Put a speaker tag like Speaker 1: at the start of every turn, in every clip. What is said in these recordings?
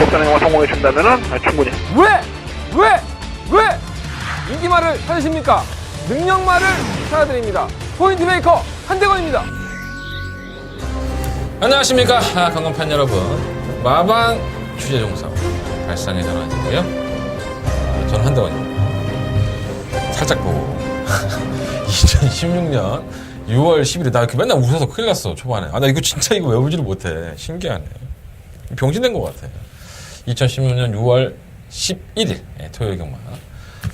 Speaker 1: 역전행을 성공해 준다면은 충분히.
Speaker 2: 왜 인기말을 찾으십니까? 능력말을 찾아드립니다. 포인트 메이커 한대건입니다.
Speaker 3: 안녕하십니까 강건팬 여러분. 마방 취재종사 발상의 전환인데요. 저는 한대건입니다. 살짝 보고 2016년 6월 10일에 나 이렇게 맨날 웃어서 큰일 났어 초반에. 나 이거 진짜 이거 외우지를 못해. 신기하네. 병신된 것 같아. 2016년 6월 11일 토요일 경마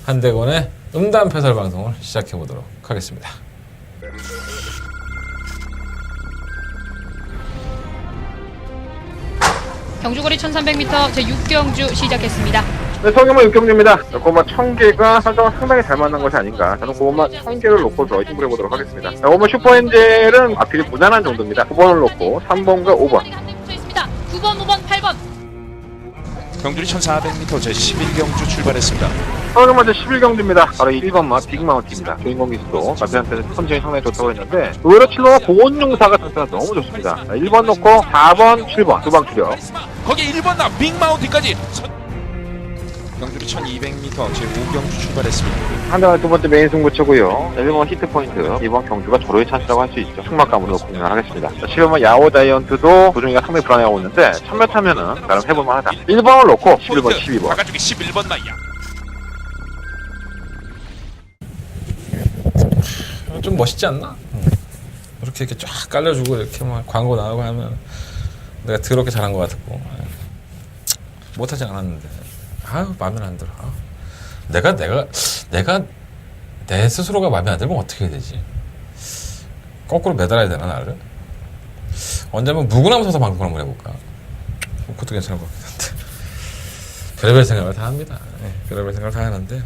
Speaker 3: 한대건의 음담 패설 방송을 시작해 보도록 하겠습니다.
Speaker 4: 경주거리 1300m 제6경주 시작했습니다.
Speaker 1: 네, 서경마 6경주입니다. 고마 1000개가 설정을 상당히 잘 맞는 것이 아닌가. 저는 고마 1000개를 놓고서 힘을 해보도록 하겠습니다. 고마 슈퍼엔젤은 앞길이 무난한 정도입니다. 9번을 놓고 3번과 5번.
Speaker 4: 9번, 5번, 8번.
Speaker 5: 경주리 1400m 제11경주 출발했습니다.
Speaker 1: 서경마 제11경주입니다. 바로 1번마 빅마운트입니다. 주인공 기수도 마피한테는 컨디션이 상당히 좋다고 했는데 의외로 7번과 보온용사가 상태가 너무 좋습니다. 1번 놓고 4번, 7번 두 방 추려.
Speaker 5: 거기 1번 나 빅마운틴까지. 경주리 1200m 제5경주 출발했습니다.
Speaker 1: 한대가 두 번째 메인 승부처고요. 1번 히트포인트, 이번 경주가 조로의 찬스라고 할 수 있죠. 승막감으로 공략하겠습니다. 7번 야오 다이언트도 도중이가 상당히 불안해하고 있는데 1000m 타면은 나름 해볼만 하다. 1번을 놓고 11번, 12번.
Speaker 5: 바깥쪽에 11번 나이야.
Speaker 3: 좀 멋있지 않나? 이렇게 쫙 깔려주고 이렇게 막 광고 나오고 하면 내가 더럽게 잘한 것 같고 못하지 않았는데 아유 마음에 안 들어. 내가 내 스스로가 마음에 안 들면 어떻게 해야 되지? 거꾸로 매달아야 되나 나를? 언제 한번 무구나무 서서 방송을 한번 해볼까? 그것도 괜찮을 것 같긴 한데 별의별 생각을 다 합니다. 별의별 생각을 다 하는데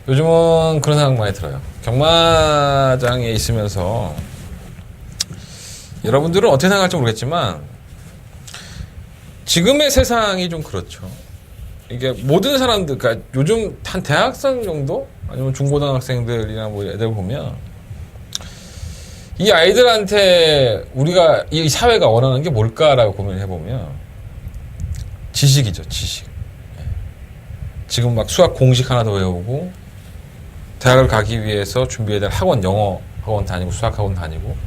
Speaker 3: 요즘은 그런 생각 많이 들어요. 경마장에 있으면서 여러분들은 어떻게 생각할지 모르겠지만 지금의 세상이 좀 그렇죠. 이게 모든 사람들, 그러니까 요즘 한 대학생 정도? 아니면 중고등학생들이나 뭐 애들 보면 이 아이들한테 우리가 이 사회가 원하는 게 뭘까라고 고민을 해보면 지식이죠, 지식. 지금 막 수학 공식 하나 더 외우고 대학을 가기 위해서 준비해야 될 학원, 영어 학원 다니고 수학 학원 다니고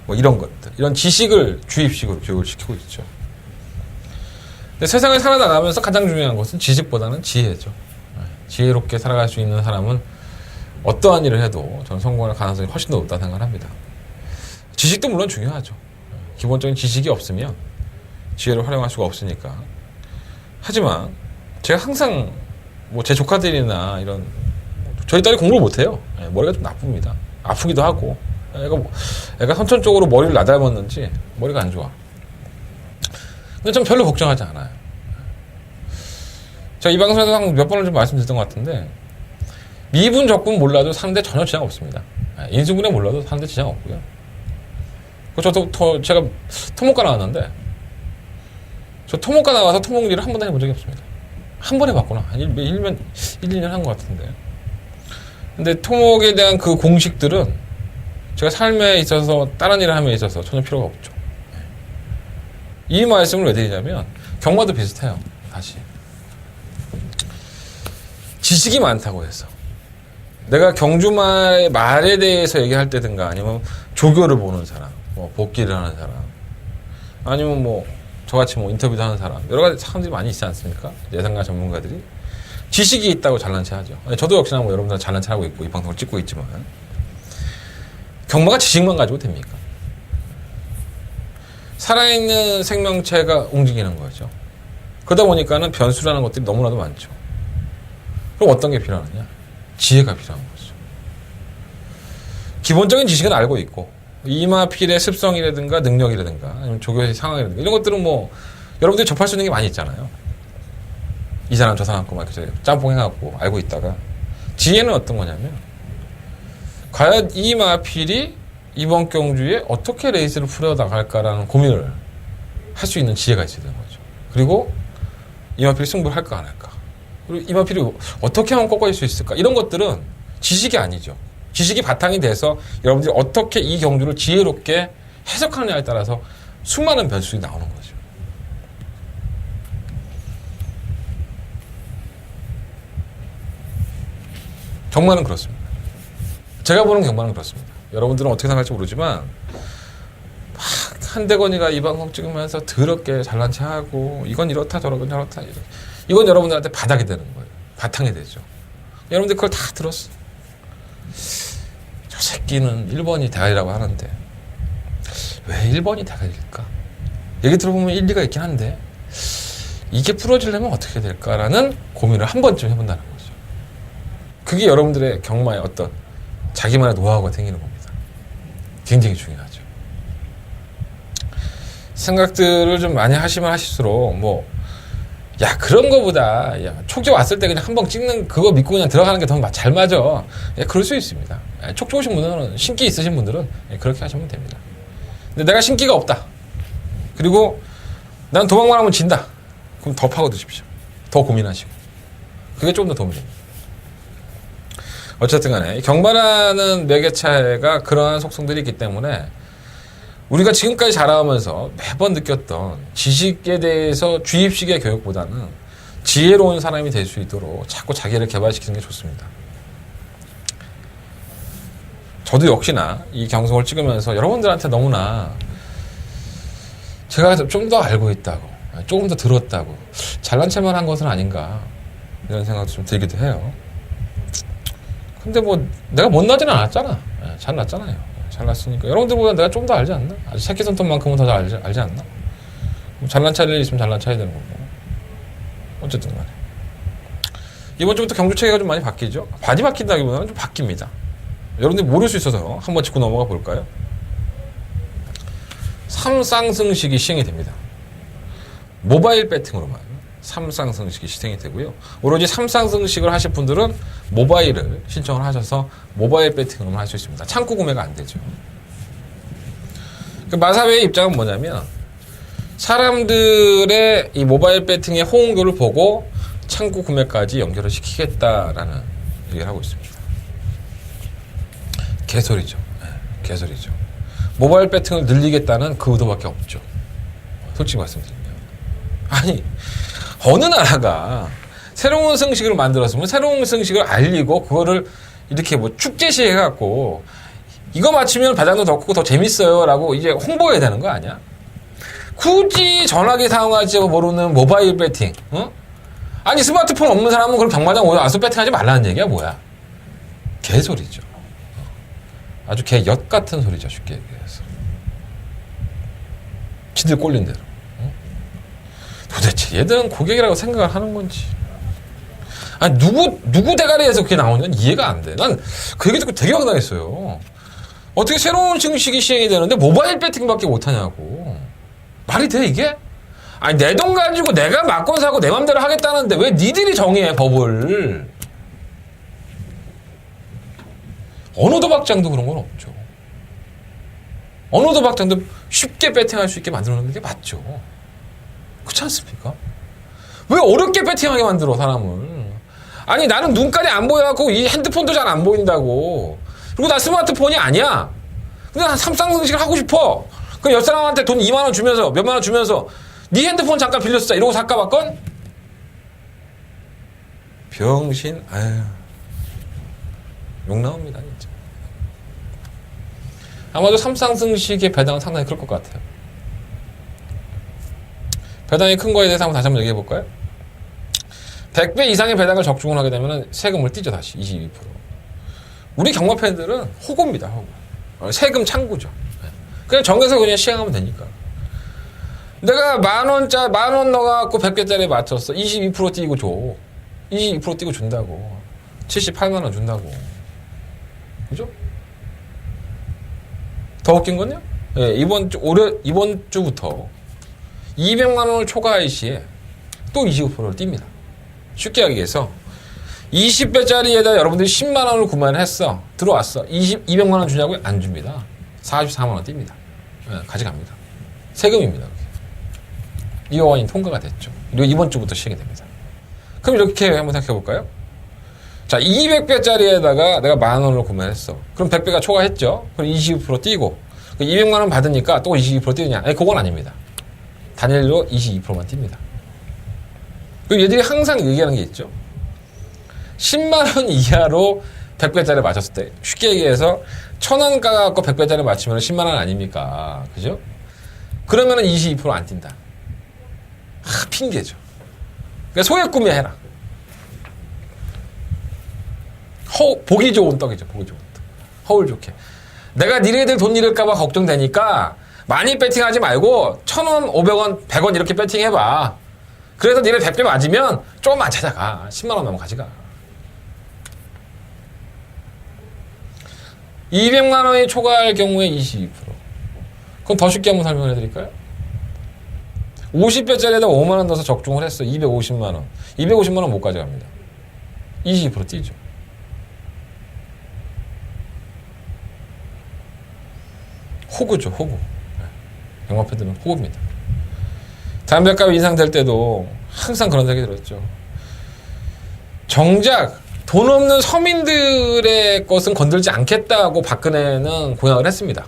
Speaker 3: 뭐 이런 것들, 이런 지식을 주입식으로 교육을 시키고 있죠. 근데 세상을 살아나가면서 가장 중요한 것은 지식보다는 지혜죠. 지혜롭게 살아갈 수 있는 사람은 어떠한 일을 해도 저는 성공할 가능성이 훨씬 더 높다고 생각을 합니다. 지식도 물론 중요하죠. 기본적인 지식이 없으면 지혜를 활용할 수가 없으니까. 하지만 제가 항상 뭐 제 조카들이나 이런 저희 딸이 공부를 못해요. 머리가 좀 나쁩니다. 아프기도 하고 애가 선천적으로 머리를 나닮았는지 머리가 안 좋아. 근데 전 별로 걱정하지 않아요. 제가 이 방송에서 몇 번을 좀 말씀드렸던 것 같은데 미분 적분 몰라도 사는데 전혀 지장 없습니다. 인수분해 몰라도 사는데 지장 없고요. 저도 제가 토목과 나왔는데 저 토목과 나와서 토목 일을 한 번도 해본 적이 없습니다. 한 번 해봤구나. 1, 2년 한 것 같은데. 근데 토목에 대한 그 공식들은 제가 삶에 있어서 다른 일을 함에 있어서 전혀 필요가 없죠. 이 말씀을 왜 드리냐면 경마도 비슷해요. 다시 지식이 많다고 해서 내가 경주마의 말에 대해서 얘기할 때든가 아니면 조교를 보는 사람, 뭐 복기를 하는 사람, 아니면 뭐 저같이 뭐 인터뷰도 하는 사람, 여러 가지 사람들이 많이 있지 않습니까? 예상가 전문가들이 지식이 있다고 잘난 체 하죠. 저도 역시나 뭐 여러분들 잘난 체 하고 있고 이 방송을 찍고 있지만 경마가 지식만 가지고 됩니까? 살아있는 생명체가 움직이는 거죠. 그러다 보니까는 변수라는 것들이 너무나도 많죠. 그럼 어떤 게 필요하느냐? 지혜가 필요한 거죠. 기본적인 지식은 알고 있고 이마필의 습성이라든가 능력이라든가 아니면 조교의 상황이라든가 이런 것들은 뭐 여러분들이 접할 수 있는 게 많이 있잖아요. 이 사람 저 사람 거 막 짬뽕 해갖고 알고 있다가 지혜는 어떤 거냐면 과연 이 마필이 이번 경주에 어떻게 레이스를 풀어나갈까라는 고민을 할 수 있는 지혜가 있어야 되는 거죠. 그리고 이마필이 승부를 할까 안 할까, 그리고 이마필이 어떻게 하면 꺾어질 수 있을까, 이런 것들은 지식이 아니죠. 지식이 바탕이 돼서 여러분들이 어떻게 이 경주를 지혜롭게 해석하느냐에 따라서 수많은 변수들이 나오는 거죠. 경마는 그렇습니다. 제가 보는 경마는 그렇습니다. 여러분들은 어떻게 생각할지 모르지만 막 한대건이가 이 방송 찍으면서 더럽게 잘난 체하고 이건 이렇다 저건 저렇다 이건 여러분들한테 바닥이 되는 거예요. 바탕이 되죠. 여러분들 그걸 다 들었어. 저 새끼는 1번이 대가리라고 하는데 왜 1번이 대가리일까? 얘기 들어보면 일리가 있긴 한데 이게 풀어지려면 어떻게 될까라는 고민을 한 번쯤 해본다는 거죠. 그게 여러분들의 경마의 어떤 자기만의 노하우가 생기는 겁니다. 굉장히 중요하죠. 생각들을 좀 많이 하시면 하실수록 뭐 야 그런 거보다 야 촉 왔을 때 그냥 한 번 찍는 그거 믿고 그냥 들어가는 게 더 잘 맞아. 예, 그럴 수 있습니다. 예, 촉 좋으신 분들은 신기 있으신 분들은 예, 그렇게 하시면 됩니다. 근데 내가 신기가 없다. 그리고 난 도망만 하면 진다. 그럼 더 파고드십시오. 더 고민하시고. 그게 조금 더 도움이 됩니다. 어쨌든 간에 경마라는 매개체가 그러한 속성들이 있기 때문에 우리가 지금까지 자라오면서 매번 느꼈던 지식에 대해서 주입식의 교육보다는 지혜로운 사람이 될 수 있도록 자꾸 자기를 개발시키는 게 좋습니다. 저도 역시나 이 방송을 찍으면서 여러분들한테 너무나 제가 좀 더 알고 있다고, 조금 더 들었다고, 잘난 체만 한 것은 아닌가 이런 생각도 좀 들기도 해요. 근데 뭐 내가 못나지는 않았잖아. 잘났잖아요. 잘났으니까 여러분들보다 내가 좀 더 알지 않나? 아주 새끼손톱만큼은 더 알지 않나? 잘난 차일 있으면 잘난 차야 되는 거고. 어쨌든 간에 이번 주부터 경주 체계가 좀 많이 바뀌죠. 많이 바뀐다기보다는 좀 바뀝니다. 여러분들이 모를 수 있어서 한번 짚고 넘어가 볼까요? 3쌍승식이 시행이 됩니다. 모바일 배팅으로만 3쌍승식이 시행이 되고요. 오로지 3쌍승식을 하실 분들은 모바일을 신청을 하셔서 모바일 배팅으로만 할 수 있습니다. 창구 구매가 안 되죠. 그 마사회의 입장은 뭐냐면 사람들의 이 모바일 배팅의 호응도를 보고 창구 구매까지 연결을 시키겠다라는 얘기를 하고 있습니다. 개소리죠. 개소리죠. 모바일 배팅을 늘리겠다는 그 의도밖에 없죠. 솔직히 말씀드리면. 아니 어느 나라가 새로운 승식을 만들었으면 새로운 승식을 알리고 그거를 이렇게 뭐 축제시 해갖고 이거 맞추면 배당도 더 크고 더 재밌어요 라고 이제 홍보해야 되는 거 아니야? 굳이 전화기 사용하지 모르는 모바일 배팅, 어? 아니 스마트폰 없는 사람은 그럼 경마장 와서 배팅하지 말라는 얘기야 뭐야? 개소리죠. 아주 개엿 같은 소리죠. 쉽게 얘기해서. 지들 꼴린 대로. 도대체 얘들은 고객이라고 생각을 하는 건지. 아니, 누구 대가리에서 그게 나오는 이해가 안 돼. 난 그 얘기 듣고 되게 황당했어요. 어떻게 새로운 증식이 시행이 되는데 모바일 배팅밖에 못하냐고. 말이 돼, 이게? 아니, 내 돈 가지고 내가 맞건 사고 내 맘대로 하겠다는데 왜 니들이 정해, 법을. 어느 도박장도 그런 건 없죠. 어느 도박장도 쉽게 배팅할 수 있게 만들어 놓는 게 맞죠. 그렇지 않습니까? 왜 어렵게 배팅하게 만들어 사람을. 아니 나는 눈깔이 안 보여갖고 이 핸드폰도 잘 안 보인다고. 그리고 나 스마트폰이 아니야. 근데 난 삼쌍승식을 하고 싶어. 그럼 옆 사람한테 돈 2만 원 주면서 몇만 원 주면서 네 핸드폰 잠깐 빌려주자 이러고 살까 봤건? 병신. 아유 욕 나옵니다 진짜. 아마도 삼쌍승식의 배당은 상당히 클 것 같아요. 배당이 큰 거에 대해서 한번 다시 한번 얘기해 볼까요? 100배 이상의 배당을 적중을 하게 되면 세금을 띄죠, 다시 22%. 우리 경마 팬들은 호구입니다, 호구. 세금 창구죠. 그냥 정해서 그냥 시행하면 되니까. 내가 만 원 넣어갖고 100개짜리에 맞췄어. 22% 띄고 줘. 22% 띄고 준다고. 78만 원 준다고. 그죠? 더 웃긴 건요? 예, 이번 주부터 200만 원을 초과할 시에 또 25%를 띱니다. 쉽게 얘기해서 20배짜리에다 여러분들이 10만 원을 구매를 했어. 들어왔어. 200만 원 주냐고요? 안 줍니다. 44만 원 띱니다. 네, 가져갑니다. 세금입니다. 이 법안이 통과가 됐죠. 그리고 이번 주부터 시행이 됩니다. 그럼 이렇게 한번 생각해 볼까요? 자, 200배짜리에다가 내가 만 원을 구매를 했어. 그럼 100배가 초과했죠. 그럼 22% 띄고 200만 원 받으니까 또 22% 띄느냐? 아니, 그건 아닙니다. 단일로 22%만 띱니다. 그리고 얘들이 항상 얘기하는 게 있죠. 10만 원 이하로 100배짜리 맞췄을 때 쉽게 얘기해서 1,000원 까갖고 100배짜리 맞추면 10만 원 아닙니까? 그죠? 그러면은 22%안 뛴다. 핑계죠. 그러니까 소액 구매해라. 보기 좋은 떡이죠. 보기 좋은 떡. 허울 좋게. 내가 니네들 돈 잃을까봐 걱정되니까 많이 배팅하지 말고 1,000원, 500원, 100원 이렇게 배팅해봐. 그래서 니네 100배 맞으면 조금만 찾아가. 10만 원 넘어 가져가. 200만 원이 초과할 경우에 22%. 그럼 더 쉽게 한번 설명을 해드릴까요? 50배짜리에다 5만 원 넣어서 적중을 했어. 250만 원. 250만 원 못 가져갑니다. 22% 뛰죠. 호구죠, 호구. 영화팬들은 호구입니다. 담배값 인상될 때도 항상 그런 생각이 들었죠. 정작 돈 없는 서민들의 것은 건들지 않겠다고 박근혜는 공약을 했습니다.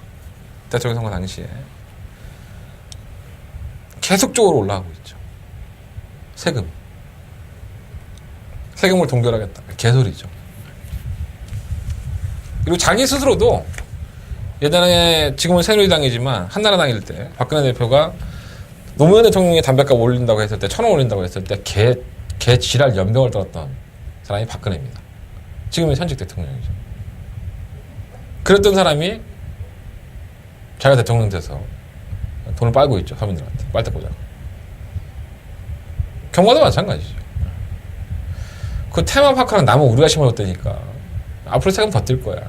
Speaker 3: 대통령 선거 당시에. 계속적으로 올라가고 있죠. 세금을 동결하겠다. 개소리죠. 그리고 자기 스스로도 예전에 지금은 새누리당이지만 한나라당일 때 박근혜 대표가 노무현 대통령이 담배값 올린다고 했을 때 1,000원 올린다고 했을 때 개 지랄 연병을 떨었던 사람이 박근혜입니다. 지금은 현직 대통령이죠. 그랬던 사람이 자기가 대통령 돼서 돈을 빨고 있죠. 서민들한테 빨대 꽂아서. 경마도 마찬가지죠. 그 테마파크랑 나무 우리가 심어줬다니까 앞으로 세금 더 뛸 거야.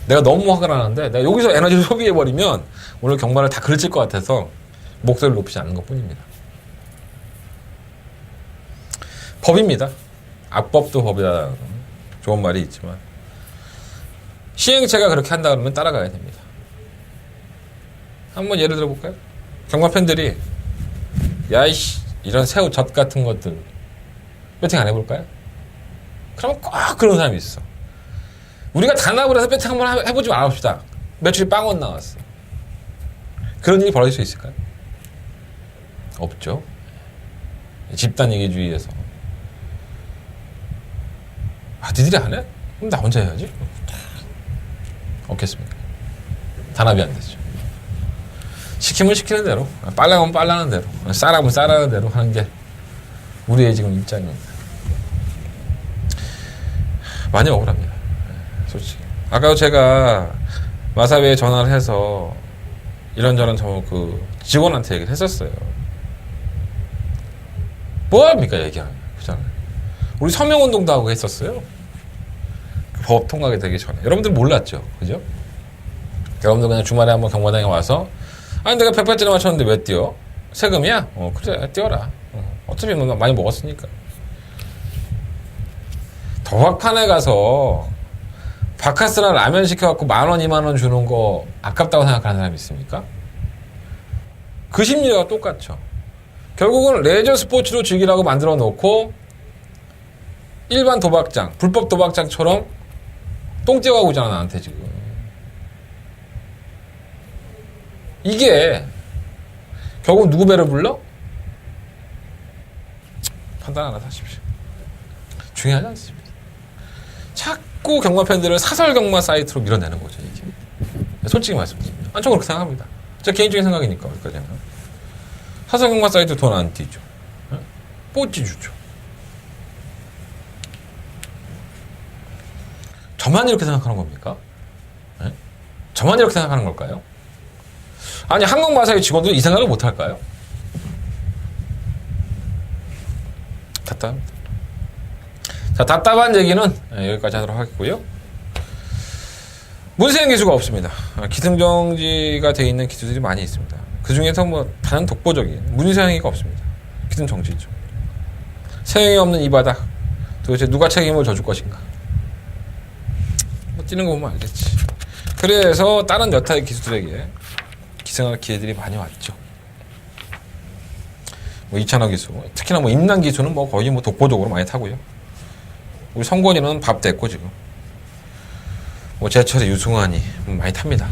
Speaker 3: 내가 너무 화가 나는데 내가 여기서 에너지를 소비해버리면 오늘 경마를 다 그르칠 것 같아서 목소리를 높이지 않는 것 뿐입니다. 법입니다. 악법도 법이다. 좋은 말이 있지만 시행체가 그렇게 한다 그러면 따라가야 됩니다. 한번 예를 들어볼까요? 경마 팬들이 야이씨 이런 새우 젓 같은 것들 배팅 안 해볼까요? 그러면 꼭 그런 사람이 있어. 우리가 단합을 해서 배팅 한번 해보지 말합시다. 매출이 빵원 나왔어. 그런 일이 벌어질 수 있을까요? 없죠. 집단 이기주의에서 니들이 안 해? 그럼 나 혼자 해야지. 없겠습니까? 단합이 안 되죠. 시키면 시키는 대로, 빨라면 빨라는 대로, 싸라면 싸라는 대로 하는 게 우리의 지금 입장입니다. 많이 억울합니다. 솔직히. 아까 제가 마사회에 전화를 해서 이런저런 직원한테 얘기를 했었어요. 뭐합니까, 얘기하면. 그잖아요. 우리 서명운동도 하고 했었어요. 법 통과가 되기 전에. 여러분들 몰랐죠? 그죠? 여러분들 그냥 주말에 한번 경마장에 와서 아니 내가 100배짜리 맞췄는데 왜 뛰어? 세금이야? 그래 뛰어라. 어차피 많이 먹었으니까. 도박판에 가서 바카스랑 라면 시켜갖고 10,000원, 20,000원 주는 거 아깝다고 생각하는 사람이 있습니까? 그 심리가 똑같죠. 결국은 레저 스포츠로 즐기라고 만들어 놓고 일반 도박장, 불법 도박장처럼 똥 떼어가고 있잖아 나한테 지금. 이게 결국 누구 배를 불러? 판단 하나 하십시오. 중요하지 않습니다. 자꾸 경마 팬들을 사설 경마 사이트로 밀어내는 거죠 이게. 솔직히 말씀드립니다. 저는 그렇게 생각합니다. 제 개인적인 생각이니까 여기까지는. 사설 경마 사이트 돈 안 띄죠. 뽀찌 주죠. 저만 이렇게 생각하는 겁니까? 네? 저만 이렇게 생각하는 걸까요? 아니 한국마사회 직원들 이 생각을 못할까요? 답답합니다. 자, 답답한 얘기는 여기까지 하도록 하겠고요. 문세영 기수가 없습니다. 기승정지가 되어 있는 기수들이 많이 있습니다. 그 중에서 다른 독보적인 문세영이가 없습니다. 기승정지죠. 세영이 없는 이 바닥 도대체 누가 책임을 져줄 것인가? 뛰는 거 보면 알겠지. 그래서 다른 여타의 기수들에게 기승할 기회들이 많이 왔죠. 이찬호 기수, 특히나 임남 기수는 거의 독보적으로 많이 타고요. 우리 성권이는 밥 됐고 지금. 제철의 유승환이 많이 탑니다.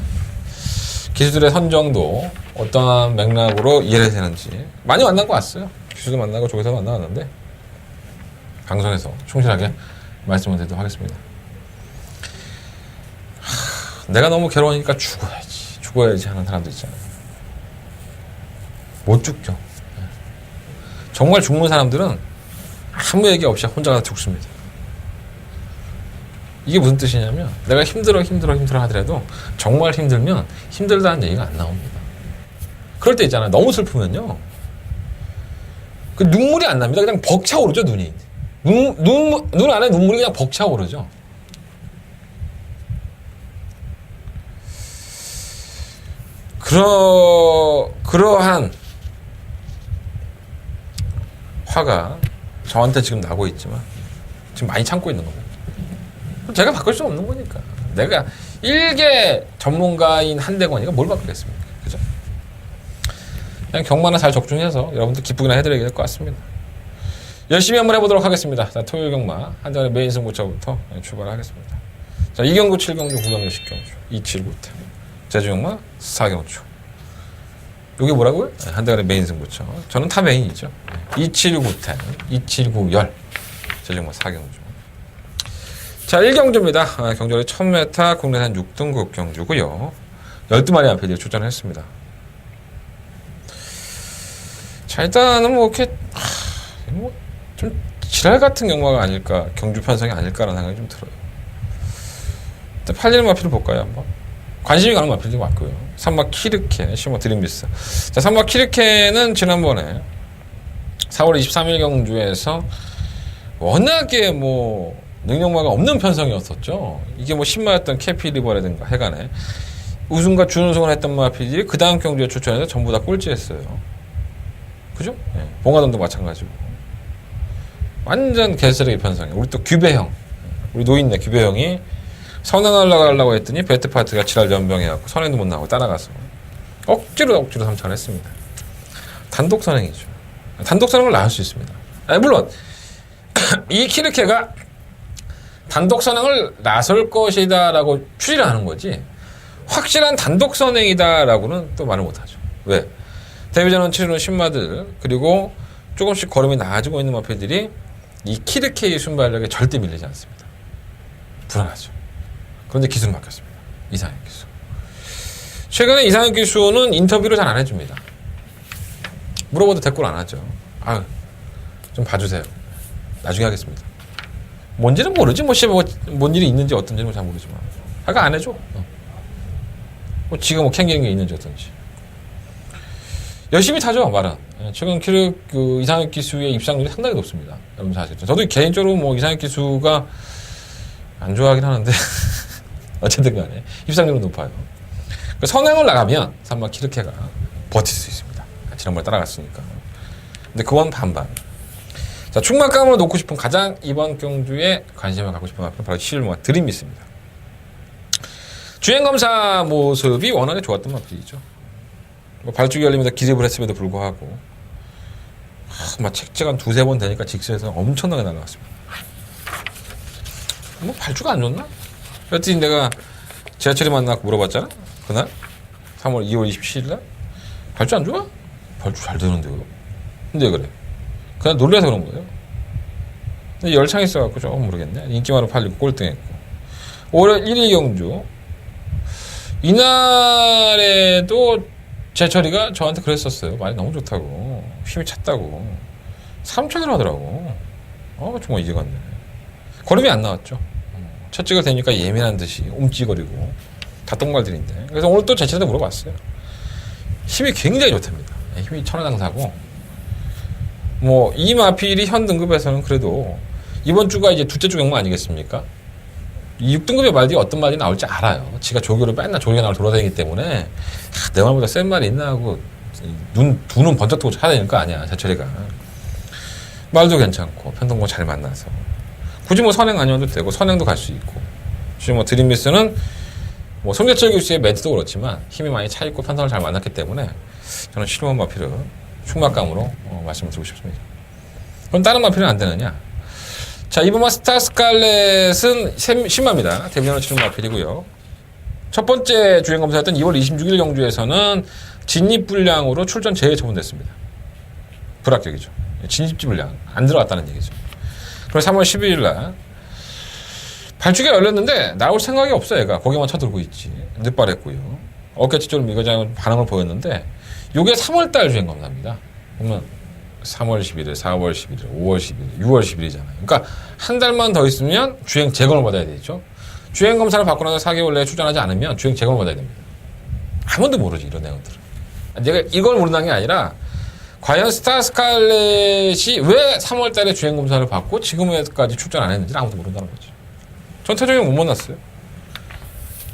Speaker 3: 기수들의 선정도 어떠한 맥락으로 이해를 되는지 많이 만난 거 같어요. 기수도 만나고 쪽에서 만나왔는데 방송에서 충실하게 말씀을 드리도록 하겠습니다. 내가 너무 괴로우니까 죽어야지 하는 사람도 있잖아요. 못 죽죠. 정말 죽는 사람들은 아무 얘기 없이 혼자 가서 죽습니다. 이게 무슨 뜻이냐면 내가 힘들어 하더라도 정말 힘들면 힘들다는 얘기가 안 나옵니다. 그럴 때 있잖아요. 너무 슬프면요. 그 눈물이 안 납니다. 그냥 벅차오르죠, 눈이. 눈 안에 눈물이 그냥 벅차오르죠. 그러한 화가 저한테 지금 나고 있지만 지금 많이 참고 있는 겁니다. 제가 바꿀 수 없는 거니까. 내가 일개 전문가인 한대건이가 뭘 바꾸겠습니까? 그죠? 그냥 경마나 잘 적중해서 여러분들 기쁘게나 해드려야 될 것 같습니다. 열심히 한번 해보도록 하겠습니다. 자, 토요일 경마 한대건의 메인 승부처부터 출발하겠습니다. 자, 2경주, 7경주, 9경주, 10경주, 27, 9태 제주 경마 4경주. 이게 뭐라고요? 한대건의 메인 승부처. 저는 타 메인이죠. 27, 9태, 27, 9, 10 제주 경마 4경주. 자, 1경주입니다. 경주의 1000m 국내산 6등급 경주고요. 12마리 앞에 출전을 했습니다. 자, 일단은 뭐 이렇게 좀 지랄 같은 경마가 아닐까, 경주 편성이 아닐까라는 생각이 좀 들어요. 일단 팔리는 마필을 볼까요, 한번? 관심이 가는 마필도 맞고요. 3마 키르케, 시모 드림비스. 자, 3마 키르케는 지난번에 4월 23일 경주에서 워낙에 뭐 능력마가 없는 편성이었었죠. 이게 뭐 10마였던 캐피리버라든가 해간에 우승과 준우승을 했던 마필들이 그 다음 경주에 출전해서 전부 다 꼴찌했어요. 그죠? 예. 봉화동도 마찬가지고. 완전 개쓰레기 편성이에요. 우리 또 규배형. 우리 노인네 규배형이 선행하려고 했더니 배트파트가 지랄 변병해갖고 선행도 못 나오고 따라가서 억지로 삼차를 했습니다. 단독 선행이죠. 단독 선행을 나올 수 있습니다. 아니, 물론 이 키르케가 단독 선행을 나설 것이다라고 추리를 하는 거지 확실한 단독 선행이다라고는 또 말을 못하죠. 왜? 데뷔전원 치르는 신마들 그리고 조금씩 걸음이 나아지고 있는 마필들이 이 키르케의 순발력에 절대 밀리지 않습니다. 불안하죠. 그런데 기수는 바뀌었습니다. 이상현 기수. 최근에 이상현 기수는 인터뷰를 잘 안 해줍니다. 물어봐도 대꾸를 안 하죠. 좀 봐주세요. 나중에 하겠습니다. 뭔지는 모르지. 뭔 일이 있는지 어떤지는 잘 모르지만. 안 해줘. 뭐 지가 뭐 캥기는 게 있는지 어떤지. 열심히 타죠, 말은. 최근 이상혁 기수의 입상률이 상당히 높습니다. 여러분 사실. 저도 개인적으로 뭐 이상혁 기수가 안 좋아하긴 하는데, 어쨌든 간에 입상률은 높아요. 선행을 나가면 3마 키르케가 버틸 수 있습니다. 지난번에 따라갔으니까. 근데 그건 반반. 자, 충만감을 놓고 싶은 가장 이번 경주에 관심을 갖고 싶은 마필은 바로 실루마 드림미스입니다. 주행검사 모습이 워낙에 좋았던 마필이죠. 뭐 발주기 열리면서 기립을 했음에도 불구하고 막 책제가 두세 번 되니까 직선에서 엄청나게 날아갔습니다. 뭐 발주가 안 좋나? 그랬더니 내가 지하철에 만나고 물어봤잖아. 그날 2월 27일 날 발주 안 좋아? 발주 잘 되는데요. 근데 그래. 그냥 놀라서 그런 거예요. 근데 열창이 있어갖고 조금 모르겠네. 인기만으로 팔리고 꼴등했고. 5월 1일 경주. 이날에도 제철이가 저한테 그랬었어요. 말이 너무 좋다고. 힘이 찼다고. 3천을 하더라고. 정말 이해가 안 되네. 걸음이 안 나왔죠. 첫 찍을 되니까 예민한 듯이 움찔거리고. 다 똥말들인데. 그래서 오늘 또 제철이한테 물어봤어요. 힘이 굉장히 좋답니다. 힘이 천하장사고. 뭐 이 마필이 현 등급에서는 그래도 이번 주가 이제 둘째 주 경마 아니겠습니까? 이 6등급의 말들이 어떤 말이 나올지 알아요. 지가 조교를 맨날 조교가 나올 돌아다니기 때문에 내 말보다 센 말이 있나 하고 두 눈 번쩍 뜨고 찾아야 되는 거 아니야, 제철이가. 말도 괜찮고 편동고 잘 만나서 굳이 뭐 선행 아니어도 되고 선행도 갈 수 있고. 지금 뭐 드림미스는 뭐 송재철 교수의 멘트도 그렇지만 힘이 많이 차 있고 편성을 잘 만났기 때문에 저는 실루마 마필을 충막감으로 말씀을 드리고 싶습니다. 그럼 다른 마필은 안 되느냐? 자, 이번마 스타 스칼렛은 10마입니다. 데뷔전을 치른 마필이고요. 첫 번째 주행검사였던 2월 26일 경주에서는 진입불량으로 출전 제외 처분됐습니다. 불합격이죠. 진입지 불량 안 들어갔다는 얘기죠. 그래서 3월 12일 날 발주기가 열렸는데 나올 생각이 없어 얘가. 거기만 쳐들고 있지. 늦발했고요. 어깨치조를 미거장 반응을 보였는데 요게 3월달 주행 검사입니다. 보면 3월 11일, 4월 11일, 5월 11일, 6월 10일이잖아요. 그러니까 한 달만 더 있으면 주행 재검을 받아야 되죠. 주행 검사를 받고 나서 4개월 내에 출전하지 않으면 주행 재검을 받아야 됩니다. 아무도 모르지 이런 내용들은. 내가 이걸 모른다는 게 아니라 과연 스타 스칼렛이 왜 3월 달에 주행 검사를 받고 지금까지 출전 안 했는지 아무도 모른다는 거죠. 전체적인 못 만났어요.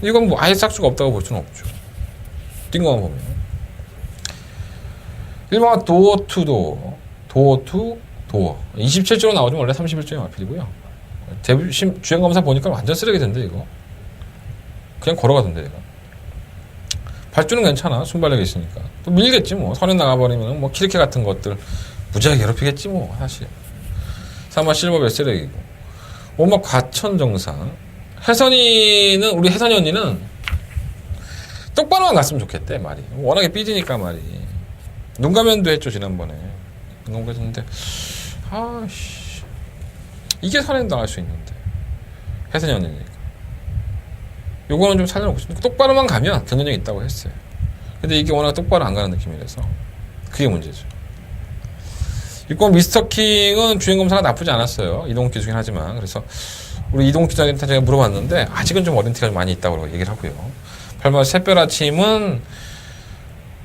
Speaker 3: 이건 뭐 아예 싹수가 없다고 볼 수는 없죠. 뛴 거만 보면. 일반 도어 투 도어, 도어 투 도어. 27조로 나오지만 원래 31조의 마필이고요. 주행 검사 보니까 완전 쓰레기 된대 이거. 그냥 걸어가던데 얘가. 발주는 괜찮아. 순발력이 있으니까. 또 밀겠지 뭐. 선에 나가버리면 뭐 키르케 같은 것들 무지하게 괴롭히겠지 뭐 사실. 사마 실버벨 쓰레기고. 오막 과천정상. 혜선이는 우리 혜선이 언니는 똑바로만 갔으면 좋겠대 말이. 워낙에 삐지니까 말이. 눈가면도 했죠 지난번에. 눈가면 했는데 아씨 이게 선행 당할 수 있는데 혜선이 언니니까. 요거는 좀 살려놓고 싶은데 똑바로만 가면 경쟁력이 있다고 했어요. 근데 이게 워낙 똑바로 안 가는 느낌이라서 그게 문제죠. 이건 미스터킹은 주행검사가 나쁘지 않았어요. 이동욱 기수긴 하지만. 그래서 우리 이동욱 기자한테 제가 물어봤는데 아직은 좀 어린 티가 좀 많이 있다고 얘기를 하고요. 8번 샛별 아침은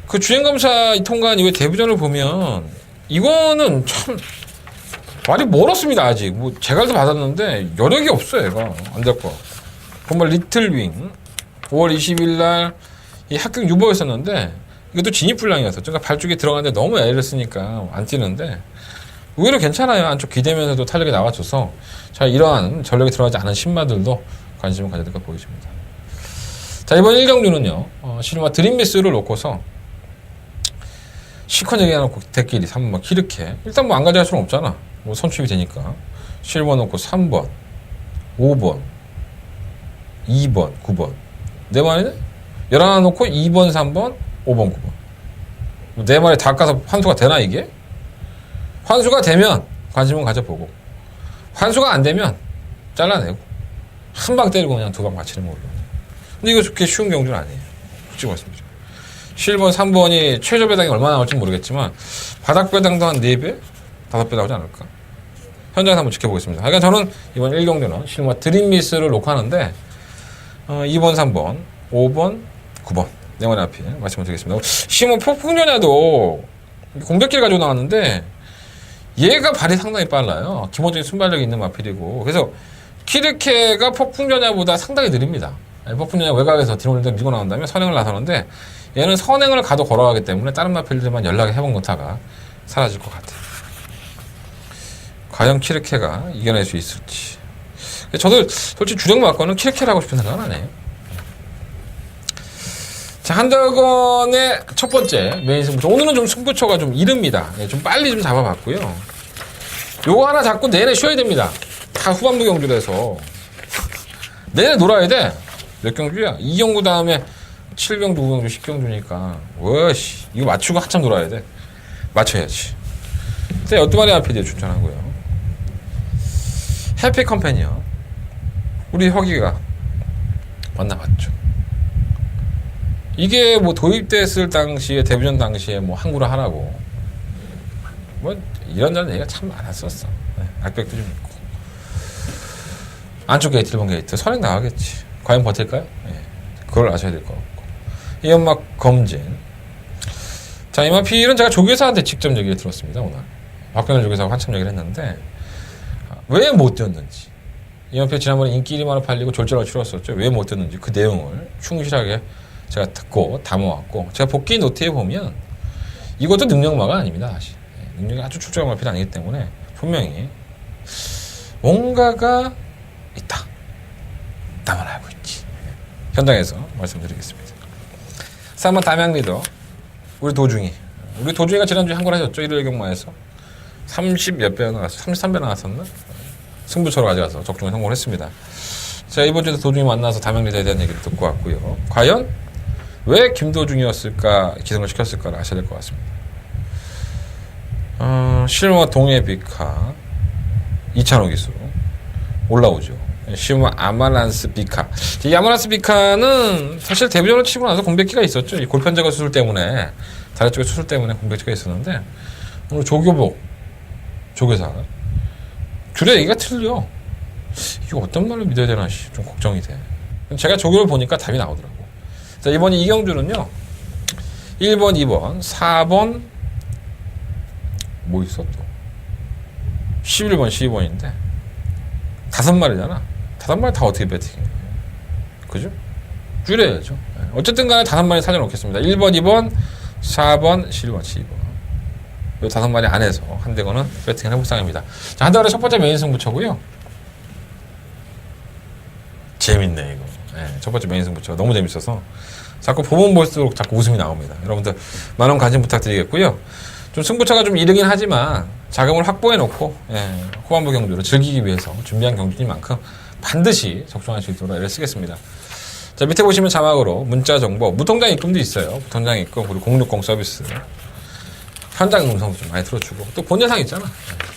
Speaker 3: 그 주행검사 통과한 이후에 데뷔전을 보면 이거는 참 말이 멀었습니다. 아직 뭐 제가 받았는데 여력이 없어요. 얘가 안 될 거. 정말 리틀윙 5월 20일 날 이 합격 유보였었는데 이것도 진입불량이었어. 그러니까 발주기 들어가는데 너무 애를 쓰니까 안 뛰는데 의외로 괜찮아요. 안쪽 기대면서도 탄력이 나와줘서 자 이러한 전력이 들어가지 않은 신마들도 관심을 가져야 될 것 보이십니다. 자 이번 1경주는요. 실마 드림미스를 놓고서 시컨 얘기해놓고 대끼리 3번 키르케 일단 뭐 안 가져갈 수는 없잖아. 뭐 선출이 되니까 실버 놓고 3번 5번 2번 9번 네 마리네? 11 놓고 2번 3번 5번 9번 네 마리 다 까서 환수가 되나 이게? 환수가 되면 관심은 가져보고 환수가 안 되면 잘라내고 한 방 때리고 그냥 두 방 맞히는 걸로. 근데 이거 그렇게 쉬운 경주는 아니에요. 솔직히 말씀드리죠. 7번 3번이 최저 배당이 얼마나 나올지 모르겠지만 바닥 배당도 한 4배? 5배 나오지 않을까? 현장에서 한번 지켜보겠습니다. 그러니까 저는 이번 1경주는 실마 드림미스를 놓고 하는데 2번 3번 5번 9번 네 마리 앞에 말씀을 드리겠습니다. 심은 폭풍전야도 공격기를 가지고 나왔는데 얘가 발이 상당히 빨라요. 기본적인 순발력이 있는 마필이고 그래서 키르케가 폭풍전야보다 상당히 느립니다. 폭풍전야 외곽에서 뒤로 밀고 나온다면 선행을 나서는데 얘는 선행을 가도 걸어가기 때문에 다른 마필들만 연락을 해본 것다가 사라질 것 같아요. 과연 키르케가 이겨낼 수 있을지. 저도 솔직히 주력 마커는 키르케를 하고 싶은 생각은 안 해요. 자, 한덕원의 첫 번째 메인 승부처. 오늘은 좀 승부처가 좀 이릅니다. 좀 빨리 좀 잡아봤고요. 요거 하나 잡고 내내 쉬어야 됩니다. 다 후반부 경주라서. 내내 놀아야 돼. 몇 경주야? 2경주 다음에 7경주, 5경주, 10경주니까. 와씨, 이거 맞추고 한참 놀아야 돼. 맞춰야지. 자, 12마리 앞에 추천하고요. 해피 컴패니언. 우리 혁이가 만나봤죠. 이게 뭐 도입됐을 당시에 데뷔전 당시에 뭐 항구를 하라고 뭐 이런저런 얘기가 참 많았었어. 네, 악벽도 좀 있고 안쪽 게이트 1번 게이트 선행 나가겠지. 과연 버틸까요? 네, 그걸 아셔야 될 것 같고 이 연막 검진. 자 이마필은 제가 조교사한테 직접 얘기를 들었습니다. 오늘 박병일 조교사하고 한참 얘기를 했는데 왜 못 뛰었는지 이마필 지난번에 인기리 많아 팔리고 졸전을 치렀었죠. 왜 못 뛰었는지 그 내용을 충실하게 제가 듣고 담아왔고 제가 복귀 노트에 보면 이것도 능력마가 아닙니다. 사실 능력이 아주 출중한 마필이 아니기 때문에 분명히 뭔가가 있다. 나만 알고 있지. 현장에서 말씀드리겠습니다. 3번 담양 리더 우리 도중이가 지난주에 한 걸 하셨죠. 1일 경마에서 30몇 배 나왔어. 33배 나왔었나? 승부처로 가져가서 적중에 성공을 했습니다. 제가 이번 주에 도중이 만나서 담양 리더에 대한 얘기를 듣고 왔고요. 과연 왜 김도중이었을까 기승을 시켰을까를 아셔야 될 것 같습니다. 실마 동해 비카 2,000호 기수 올라오죠. 시우마 아마란스 비카. 이 아마란스 비카는 사실 데뷔전을 치고 나서 공백기가 있었죠. 이 골편제거 수술 때문에, 다리 쪽에 수술 때문에 공백기가 있었는데, 오늘 조교복 조교사 둘의 얘기가 틀려. 이거 어떤 말로 믿어야 되나 좀 걱정이 돼. 제가 조교를 보니까 답이 나오더라고. 자, 이번 이경주는요 1번, 2번, 4번 뭐 있어 또 11번, 12번인데 5마리잖아. 5마리 다 어떻게 배팅해? 그죠? 줄여야죠. 어쨌든 간에 5마리 살려놓겠습니다. 1번, 2번, 4번, 11번, 12번. 이 5마리 안에서 한대거는 배팅을 해볼 상입니다. 자, 한대거는 첫 번째 메인 승부처고요. 재밌네 이거. 네, 첫 번째 메인 승부처 너무 재밌어서 자꾸 보면 볼수록 자꾸 웃음이 나옵니다. 여러분들 많은 관심 부탁드리겠고요. 좀 승부처가 좀 이르긴 하지만 자금을 확보해 놓고 후반부 경주를 즐기기 위해서 준비한 경주니만큼 반드시 적중할 수 있도록 애를 쓰겠습니다. 자, 밑에 보시면 자막으로 문자 정보, 무통장 입금도 있어요. 무통장 입금 그리고 060 서비스, 현장 음성도 좀 많이 틀어주고 또 본예상 있잖아.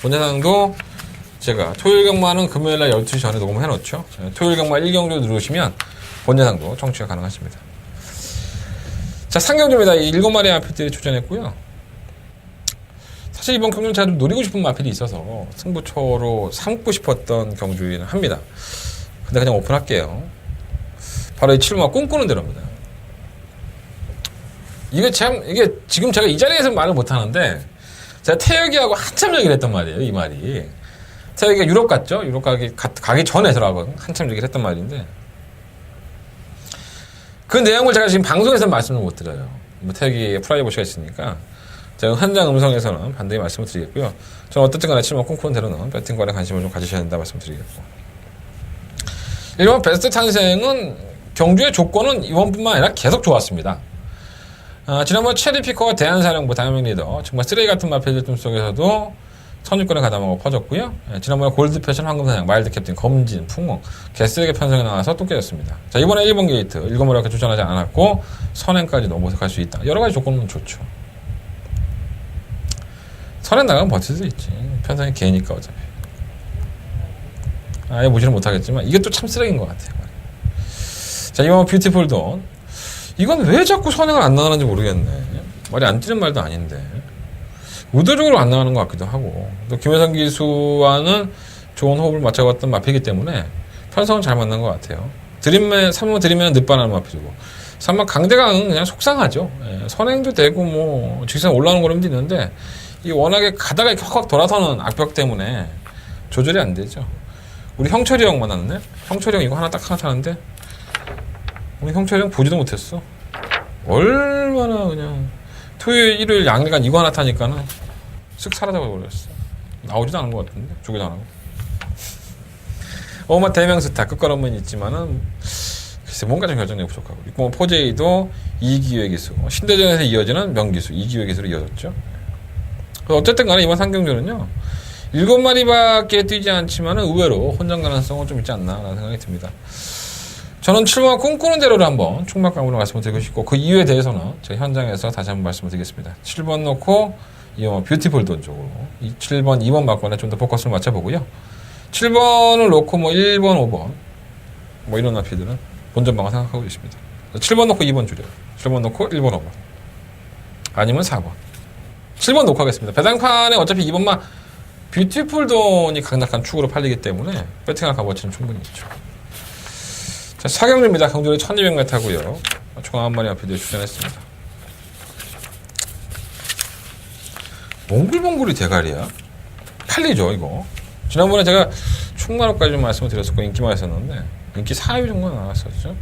Speaker 3: 본예상도 제가 토요일 경마는 금요일날 12시 전에 녹음해 놓죠. 토요일 경마 1경주 누르시면 본예상도 청취가 가능하십니다. 자, 상경주입니다. 이 7마리 마필들이 출전했고요. 사실 이번 경주는 제가 좀 노리고 싶은 마필이 있어서 승부처로 삼고 싶었던 경주이긴 합니다. 근데 그냥 오픈할게요. 바로 이 7마 꿈꾸는 대로입니다. 이게 지금 제가 이 자리에서 말을 못하는데 제가 태혁이하고 한참 얘기를 했단 말이에요. 이 말이. 태혁이가 유럽 갔죠? 유럽 가기 전에 들어가고 한참 얘기를 했단 말인데 그 내용을 제가 지금 방송에서 말씀을 못 드려요. 뭐 태혁이 프라이버시가 있으니까 제가 현장 음성에서는 반드시 말씀을 드리겠고요. 저는 어쨌든 간에 7번 꿈꾸는 대로는 배팅권에 관심을 좀 가지셔야 된다 말씀드리겠고 1번 베스트 탄생은 경주의 조건은 이번뿐만 아니라 계속 좋았습니다. 지난번 체리피커와 대한사령부 다이아몬드 리더 정말 쓰레기 같은 마필들 속에서도 선유권을 가담하고 퍼졌고요. 지난번에 골드 패션, 황금사냥, 마일드 캡틴, 검진, 풍공, 개쓰레기 편성에 나와서 또 깨졌습니다. 자, 이번에 1번 게이트, 7마리밖에 출전하지 않았고 선행까지 넘어갈 수 있다. 여러 가지 조건은 좋죠. 선행 나가면 버틸 수 있지. 편성이 개니까 어차피. 아예 보지는 못하겠지만 이게 또 참 쓰레기인 것 같아요. 자, 이번 뷰티풀 돈. 이건 왜 자꾸 선행을 안 나가는지 모르겠네. 말이 안 뛰는 말도 아닌데. 의도적으로 안 나가는 것 같기도 하고 또 김혜성 기수와는 좋은 호흡을 맞춰봤던 마피이기 때문에 편성은 잘 맞는 것 같아요. 3번 드리면 늦반하는 마피고 3번 강대강은 그냥 속상하죠. 선행도 되고 뭐 직선 올라오는 걸음도 있는데 이 워낙에 가다가 이렇게 확 돌아서는 악벽 때문에 조절이 안 되죠. 우리 형철이 형 만났네. 형철이 형 이거 하나 딱 하나 타는데 우리 형철이 형 보지도 못했어. 얼마나 그냥 토요일, 일요일 양일간 이거 하나 타니까는 쓱 사라져 버렸어. 나오지도 않은 것 같은데 조개도 안 하고. 어마 대명 스타 끝걸음은 있지만은 글쎄 뭔가 좀 결정력이 부족하고. 뭐 포제이도 이기회 기수, 신대전에서 이어지는 명기수 이기회 기수로 이어졌죠. 어쨌든 간에 이번 상경주는요 7마리밖에 뛰지 않지만은 의외로 혼전 가능성은 좀 있지 않나라는 생각이 듭니다. 저는 7번 꿈꾸는 대로를 한번 충막감으로 말씀을 드리고 싶고 그 이유에 대해서는 제가 현장에서 다시 한번 말씀을 드리겠습니다. 7번 놓고 이 뷰티풀 돈 쪽으로 이 7번, 2번 막권에 좀 더 포커스를 맞춰보고요. 7번을 놓고 뭐 1번, 5번 뭐 이런 나피들은 본전방을 생각하고 있습니다. 7번 놓고 2번 줄여요. 7번 놓고 1번, 5번 아니면 4번 7번 놓고 하겠습니다. 배당판에 어차피 2번만 뷰티풀 돈이 강력한 축으로 팔리기 때문에 배팅할 값어치는 충분히 있죠. 자, 사경주입니다. 경주를 1200m 타고요. 총 9마리 앞에 출전했습니다. 몽글몽글이 대가리야? 팔리죠, 이거. 지난번에 제가 충만호까지 좀 말씀을 드렸었고, 인기만 했었는데, 인기 4위 정도 나왔었죠.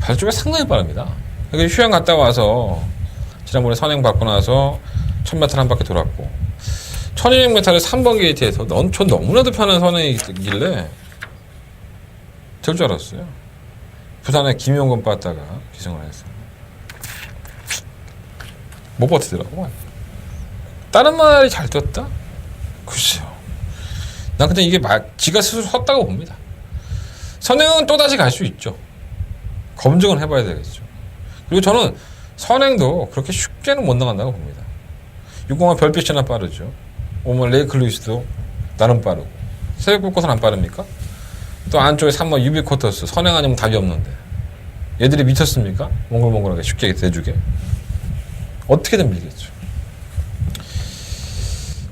Speaker 3: 발주가 상당히 빠릅니다. 여기 휴양 갔다 와서, 지난번에 선행 받고 나서 1000m 한 바퀴 돌았고, 1200m를 3번 게이트에서 전 너무나도 편한 선행이길래, 될 줄 알았어요. 부산에 김용건 빠다가 기승을 했어요. 못 버티더라고. 다른 말이 잘 떴다? 글쎄요. 난 근데 이게 지가 스스로 섰다고 봅니다. 선행은 또다시 갈 수 있죠. 검증은 해봐야 되겠죠. 그리고 저는 선행도 그렇게 쉽게는 못 나간다고 봅니다. 605 별빛이나 빠르죠. 오늘 레이클 루이스도 나름 빠르고 새벽 불꽃은 안 빠릅니까? 또 안쪽에 3번 유비쿼터스 선행 아니면 답이 없는데 얘들이 미쳤습니까? 몽글몽글하게 쉽게 내주게 어떻게든 밀겠죠.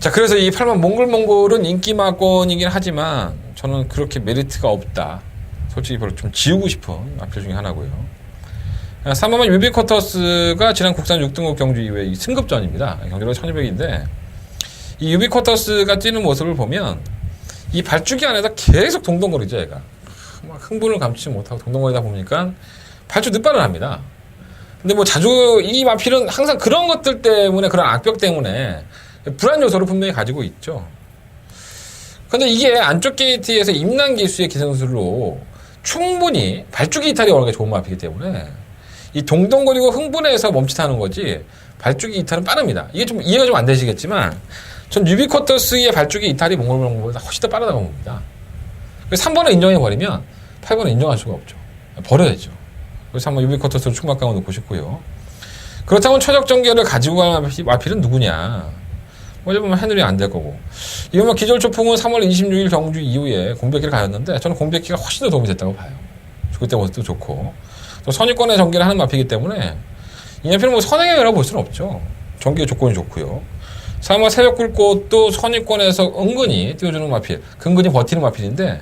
Speaker 3: 자, 그래서 이 8번 몽글몽글은 인기마권이긴 하지만 저는 그렇게 메리트가 없다. 솔직히 별로 좀 지우고 싶은 마필 중에 하나고요. 3번은 유비쿼터스가 지난 국산 6등급 경주 이후에 이 승급전입니다. 경주로 1200인데 이 유비쿼터스가 뛰는 모습을 보면 이 발주기 안에다 계속 동동거리죠. 얘가 막 흥분을 감추지 못하고 동동거리다 보니까 발주 늦발을 합니다. 근데 뭐 자주 이 마필은 항상 그런 것들 때문에 그런 악벽 때문에 불안 요소를 분명히 가지고 있죠. 근데 이게 안쪽 게이트에서 임난 기수의 기생술로 충분히 발주기 이탈이 오는 게 좋은 마필이기 때문에 이 동동거리고 흥분해서 멈칫하는 거지 발주기 이탈은 빠릅니다. 이게 좀 이해가 좀 안 되시겠지만 전 유비쿼터스의 발주기 이탈이 몽골몽골보다 훨씬 더 빠르다고 봅니다. 그래서 3번을 인정해버리면 8번은 인정할 수가 없죠. 버려야죠. 그래서 한번 유비쿼터스로 충막강을 놓고 싶고요. 그렇다면 최적 전개를 가지고 갈 마필은 누구냐? 어제 보면 해늘이 안 될 거고. 이번 기절초풍은 3월 26일 경주 이후에 공백기를 가졌는데 저는 공백기가 훨씬 더 도움이 됐다고 봐요. 그때 모습도 좋고. 또 선입권의 전개를 하는 마필이기 때문에 이 마필은 뭐 선행이라고 볼 수는 없죠. 전개의 조건이 좋고요. 3월 새벽 굴꽃도 선입권에서 은근히 띄워주는 마필, 근근히 버티는 마필인데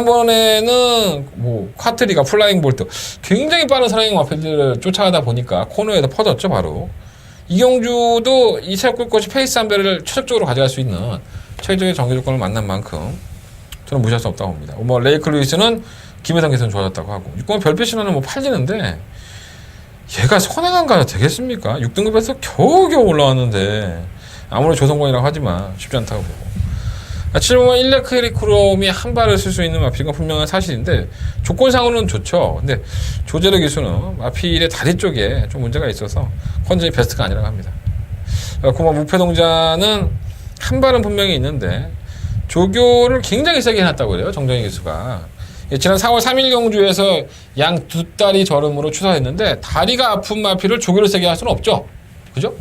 Speaker 3: 지난번에는 뭐 콰트리가 플라잉 볼트 굉장히 빠른 선행 마필들을 쫓아가다 보니까 코너에서 퍼졌죠 바로. 이경주도 이 새벽 굴꽃이 페이스 한 배를 최적적으로 가져갈 수 있는 최적의 전개 조건을 만난 만큼 저는 무시할 수 없다고 봅니다. 뭐 레이크 루이스는 김혜성 개선 좋아졌다고 하고 6번 별빛 신화는 뭐 팔리는데 얘가 선행한 가야 되겠습니까? 6등급에서 겨우겨우 올라왔는데 아무리 조성권이라고 하지만 쉽지 않다고 보고 7번 일렉트리크롬이 한 발을 쓸 수 있는 마필은 분명한 사실인데 조건상으로는 좋죠. 근데 조제력 기수는 마필의 다리 쪽에 좀 문제가 있어서 컨디션이 베스트가 아니라고 합니다. 고마 무패동자는 한 발은 분명히 있는데 조교를 굉장히 세게 해놨다고 그래요. 정정희 기수가. 지난 4월 3일 경주에서 양 두 다리 저름으로 추사했는데 다리가 아픈 마필을 조교를 세게 할 수는 없죠. 그죠?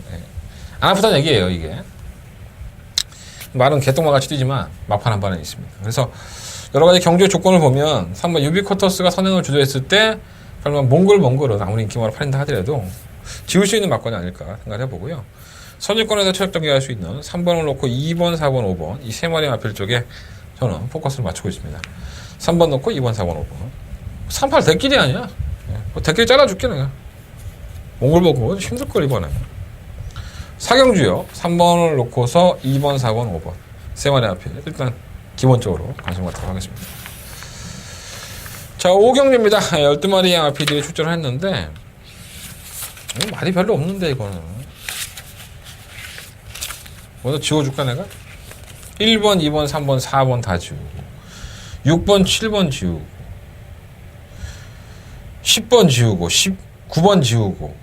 Speaker 3: 안 아프다는 얘기예요, 이게. 말은 개똥만 같이 뛰지만 막판 한 발은 있습니다. 그래서 여러 가지 경주의 조건을 보면 3번 유비쿼터스가 선행을 주도했을 때 8번 몽골은 아무리 인기마로 팔린다 하더라도 지울 수 있는 막건이 아닐까 생각을 해보고요. 선입권에서 최적 전개할 수 있는 3번을 놓고 2번, 4번, 5번 이 세 마리 마필 쪽에 저는 포커스를 맞추고 있습니다. 3번 놓고 2번, 4번, 5번 38 대끼리 아니야. 뭐 대끼리 잘라줄게 내가. 몽골 보고 힘들걸 이번에. 사경주요. 3번을 놓고서 2번, 4번, 5번 세 마리 앞에 일단 기본적으로 관심 갖도록 하겠습니다. 자, 5경주입니다. 12마리의 RP들이 출전을 했는데 말이 별로 없는데 이거는 먼저 지워줄까 내가? 1번, 2번, 3번, 4번 다 지우고 6번, 7번 지우고 10번 지우고 19번 지우고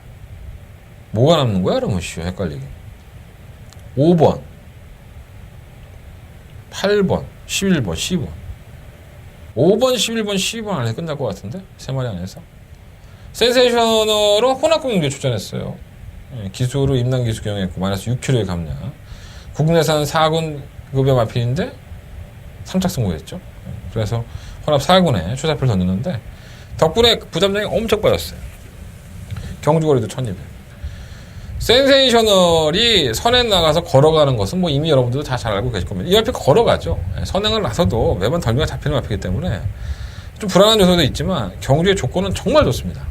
Speaker 3: 뭐가 남는 거야? 그러면 헷갈리게. 5번, 8번, 11번, 12번. 5번, 11번, 12번 안에 끝날 것 같은데? 세 마리 안에서. 센세이셔널은 호남국 경주에 출전했어요. 기수로 임난 기수 경영했고, 마이너스 6kg의 감량. 국내산 4군급의 마필인데, 3착 승부했죠. 그래서 혼합 4군에 추사표를 던졌는데, 덕분에 부담량이 엄청 빠졌어요. 경주거리도 1200. 센세이셔널이 선에 나가서 걸어가는 것은 뭐 이미 여러분들도 다 잘 알고 계실 겁니다. 이 마필 걸어가죠. 선행을 나서도 매번 덜미가 잡히는 마필이기 때문에 좀 불안한 요소도 있지만 경주의 조건은 정말 좋습니다.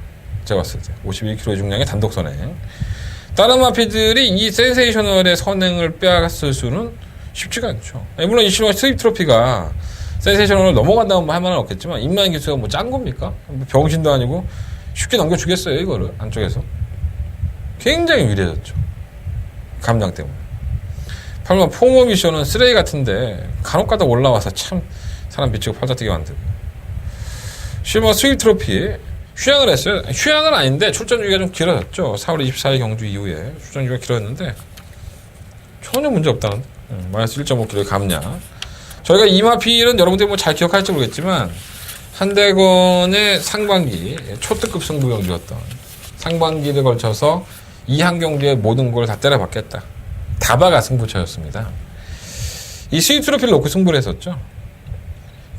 Speaker 3: 제가 봤을 때 52kg의 중량의 단독 선행. 다른 마필들이 이 센세이셔널의 선행을 빼앗을 수는 쉽지가 않죠. 물론 이 실화 스윕 트로피가 센세이셔널을 넘어간다면 할 만은 없겠지만 임만 기수가 뭐 짠 겁니까? 병신도 아니고 쉽게 넘겨주겠어요 이거를 안쪽에서. 굉장히 위대해졌죠. 감장 때문에. 8번 포모 미션은 쓰레기 같은데 간혹가다 올라와서 참 사람 미치고 팔자뛰게 만들고. 10번 스윕 트로피 휴양을 했어요. 휴양은 아닌데 출전 주기가 좀 길어졌죠. 4월 24일 경주 이후에 출전 주기가 길어졌는데 전혀 문제 없다는데. 마이너스 1.5kg의 감량. 저희가 이 마필은 여러분들이 뭐 잘 기억할지 모르겠지만 한대건의 상반기 초특급 승부 경주였던 상반기를 걸쳐서 이 한 경주의 모든 걸 다 때려박겠다. 다바가 승부처였습니다. 이 스윕 트로피를 놓고 승부를 했었죠.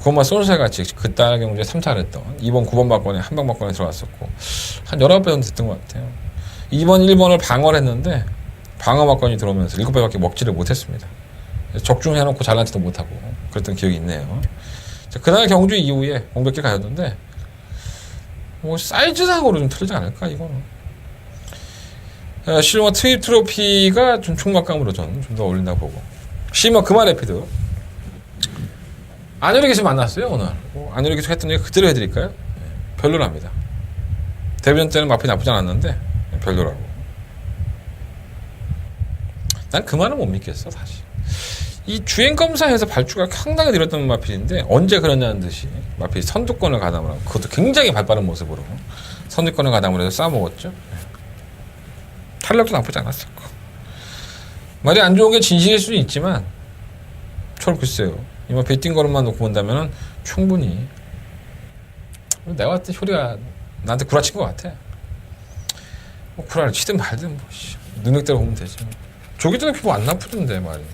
Speaker 3: 그것만 쏜살같이 그딸 경주에 3차를 했던 2번 9번 박건에 한방 박건에 들어왔었고 한 19배 정도 됐던 것 같아요. 2번 1번을 방어를 했는데 방어 박건이 들어오면서 7배밖에 먹지를 못했습니다. 적중해놓고 잘난지도 못하고 그랬던 기억이 있네요. 자, 그날 경주 이후에 공백길 가졌는데 뭐 사이즈상으로 좀 틀리지 않을까 이거는. 실버 트립 트로피가 좀 총막감으로 저는 좀 더 어울린다고 보고. 실버 금화 레피드 안효리 기수 만났어요 오늘. 안효리 기수 했던 얘기 그대로 해드릴까요? 별로랍니다. 데뷔전 때는 마필이 나쁘지 않았는데 별로라고. 난 그 말은 못 믿겠어 사실. 이 주행 검사에서 발주가 상당히 늘었던 마필인데 언제 그러냐는 듯이 마필이 선두권을 가담을 하고 그것도 굉장히 발빠른 모습으로 선두권을 가담을 해서 싸먹었죠. 탄력도 나쁘지 않았었고. 말이 안 좋은 게 진실일 수는 있지만 저를 글쎄요. 이마 배팅 걸음만 놓고 본다면 충분히 내가 봤을 때 효리가 나한테 구라친 것 같아. 뭐 구라를 치든 말든 뭐 능력대로 보면 되지. 조기전에 피부 안 나쁘던데 말이야.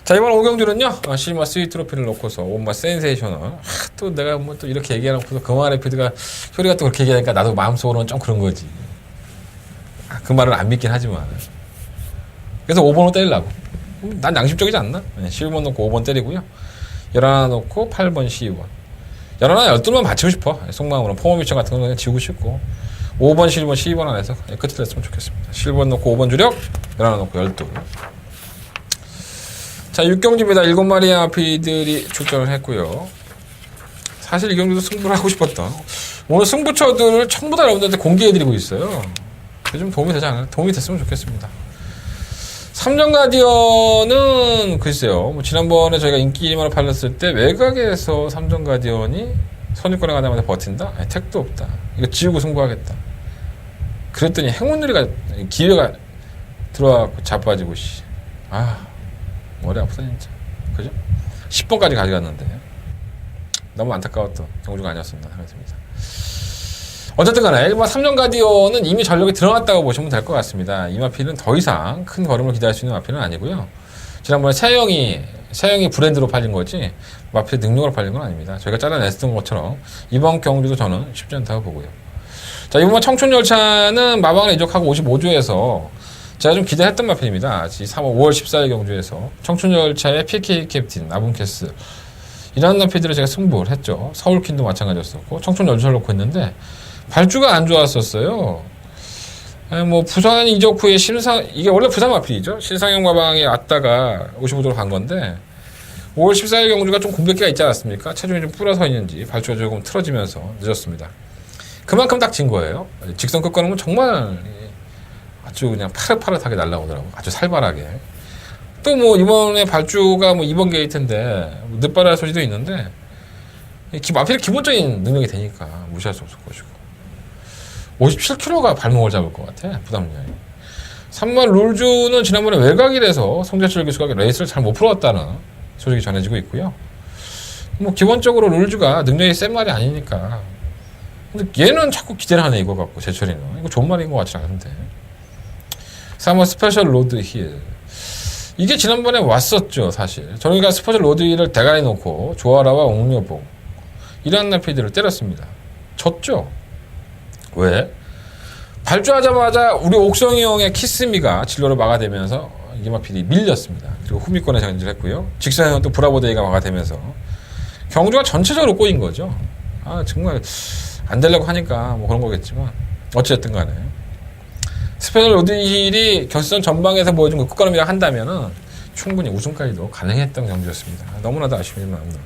Speaker 3: 자 이번 5경주는요 실마 스위트 트로피를 놓고서 온마 센세이셔널 또 내가 뭐 또 이렇게 얘기해놓고서 금화 레피드가 효리가 또 그렇게 얘기하니까 나도 마음속으로는 좀 그런 거지. 그 말을 안 믿긴 하지만 그래서 5번으로 때리려고. 난 양심적이지 않나? 11번 놓고 5번 때리고요 11 놓고 8번 12번 11, 12만 맞추고 싶어. 속마음으로 포모 미션 같은 거는 지우고 싶고 5번, 11번, 12번 안에서 끝을 냈으면 좋겠습니다. 11번 놓고 5번 주력 11 놓고 12. 자 6경주입니다. 7마리의 마필들이 출전을 했고요. 사실 이 경주도 승부를 하고 싶었던 오늘 승부처들을 전부 다 여러분들한테 공개해드리고 있어요. 좀 도움이 되지 않아요? 도움이 됐으면 좋겠습니다. 3전 가디언은 글쎄요. 뭐 지난번에 저희가 인기만을 팔렸을 때 외곽에서 3전 가디언이 선유권에 가자마자 버틴다? 아니, 택도 없다. 이거 지우고 승부하겠다. 그랬더니 행운놀이가 기회가 들어와갖고 자빠지고 씨. 머리 아프다 진짜. 그죠? 10번까지 가져갔는데 너무 안타까웠던 경주가 아니었습니다. 생각합니다. 어쨌든 간에 일반 3전 가디언은 이미 전력이 들어갔다고 보시면 될 것 같습니다. 이 마필은 더 이상 큰 걸음을 기대할 수 있는 마필은 아니고요. 지난번에 세영이 브랜드로 팔린 거지 마필의 능력으로 팔린 건 아닙니다. 저희가 잘라냈던 것처럼 이번 경주도 저는 쉽지 않다고 보고요. 자 이번 청춘열차는 마방을 이적하고 55조에서 제가 좀 기대했던 마필입니다. 5월 14일 경주에서 청춘열차의 PK 캡틴 나분캐스 이런 마필들을 제가 승부를 했죠. 서울퀸도 마찬가지였었고 청춘열차를 놓고 했는데 발주가 안 좋았었어요. 뭐 부산 이적 후에 이게 원래 부산 마필이죠. 신상형 마방에 왔다가 55조로 간 건데 5월 14일 경주가 좀 공백기가 있지 않았습니까? 체중이 좀 불어서 있는지 발주가 조금 틀어지면서 늦었습니다. 그만큼 딱 진 거예요. 직선 끝걸음은 정말 아주 그냥 파릇파릇하게 날라오더라고. 아주 살벌하게. 또 뭐 이번에 발주가 뭐 2번 게이트인데 늦발할 소지도 있는데 마필의 기본적인 능력이 되니까 무시할 수 없을 것이고 57kg가 발목을 잡을 것 같아. 부담량이. 3번 룰주는 지난번에 외곽이라서 송재철 기수가 레이스를 잘 못 풀어왔다는 소식이 전해지고 있고요. 뭐 기본적으로 룰주가 능력이 센 말이 아니니까. 근데 얘는 자꾸 기대를 하네 이거 갖고 재철이는. 이거 좋은 말인 것 같지 않은데. 3번 스페셜 로드 힐. 이게 지난번에 왔었죠 사실. 저희가 스페셜 로드 힐을 대가리 놓고 조아라와 옥녀봉 이런 나피들을 때렸습니다. 졌죠. 왜? 발주하자마자 우리 옥성이 형의 키스미가 진로를 막아대면서 이마필이 밀렸습니다. 그리고 후미권에 전진을 했고요. 직선에는 또 브라보데이가 막아대면서 경주가 전체적으로 꼬인 거죠. 정말 안 되려고 하니까 뭐 그런 거겠지만 어찌됐든 간에 스페셜 로드힐이 결승 전방에서 보여준 그 끝걸음이라 한다면은 충분히 우승까지도 가능했던 경주였습니다. 너무나도 아쉬움이 납니다.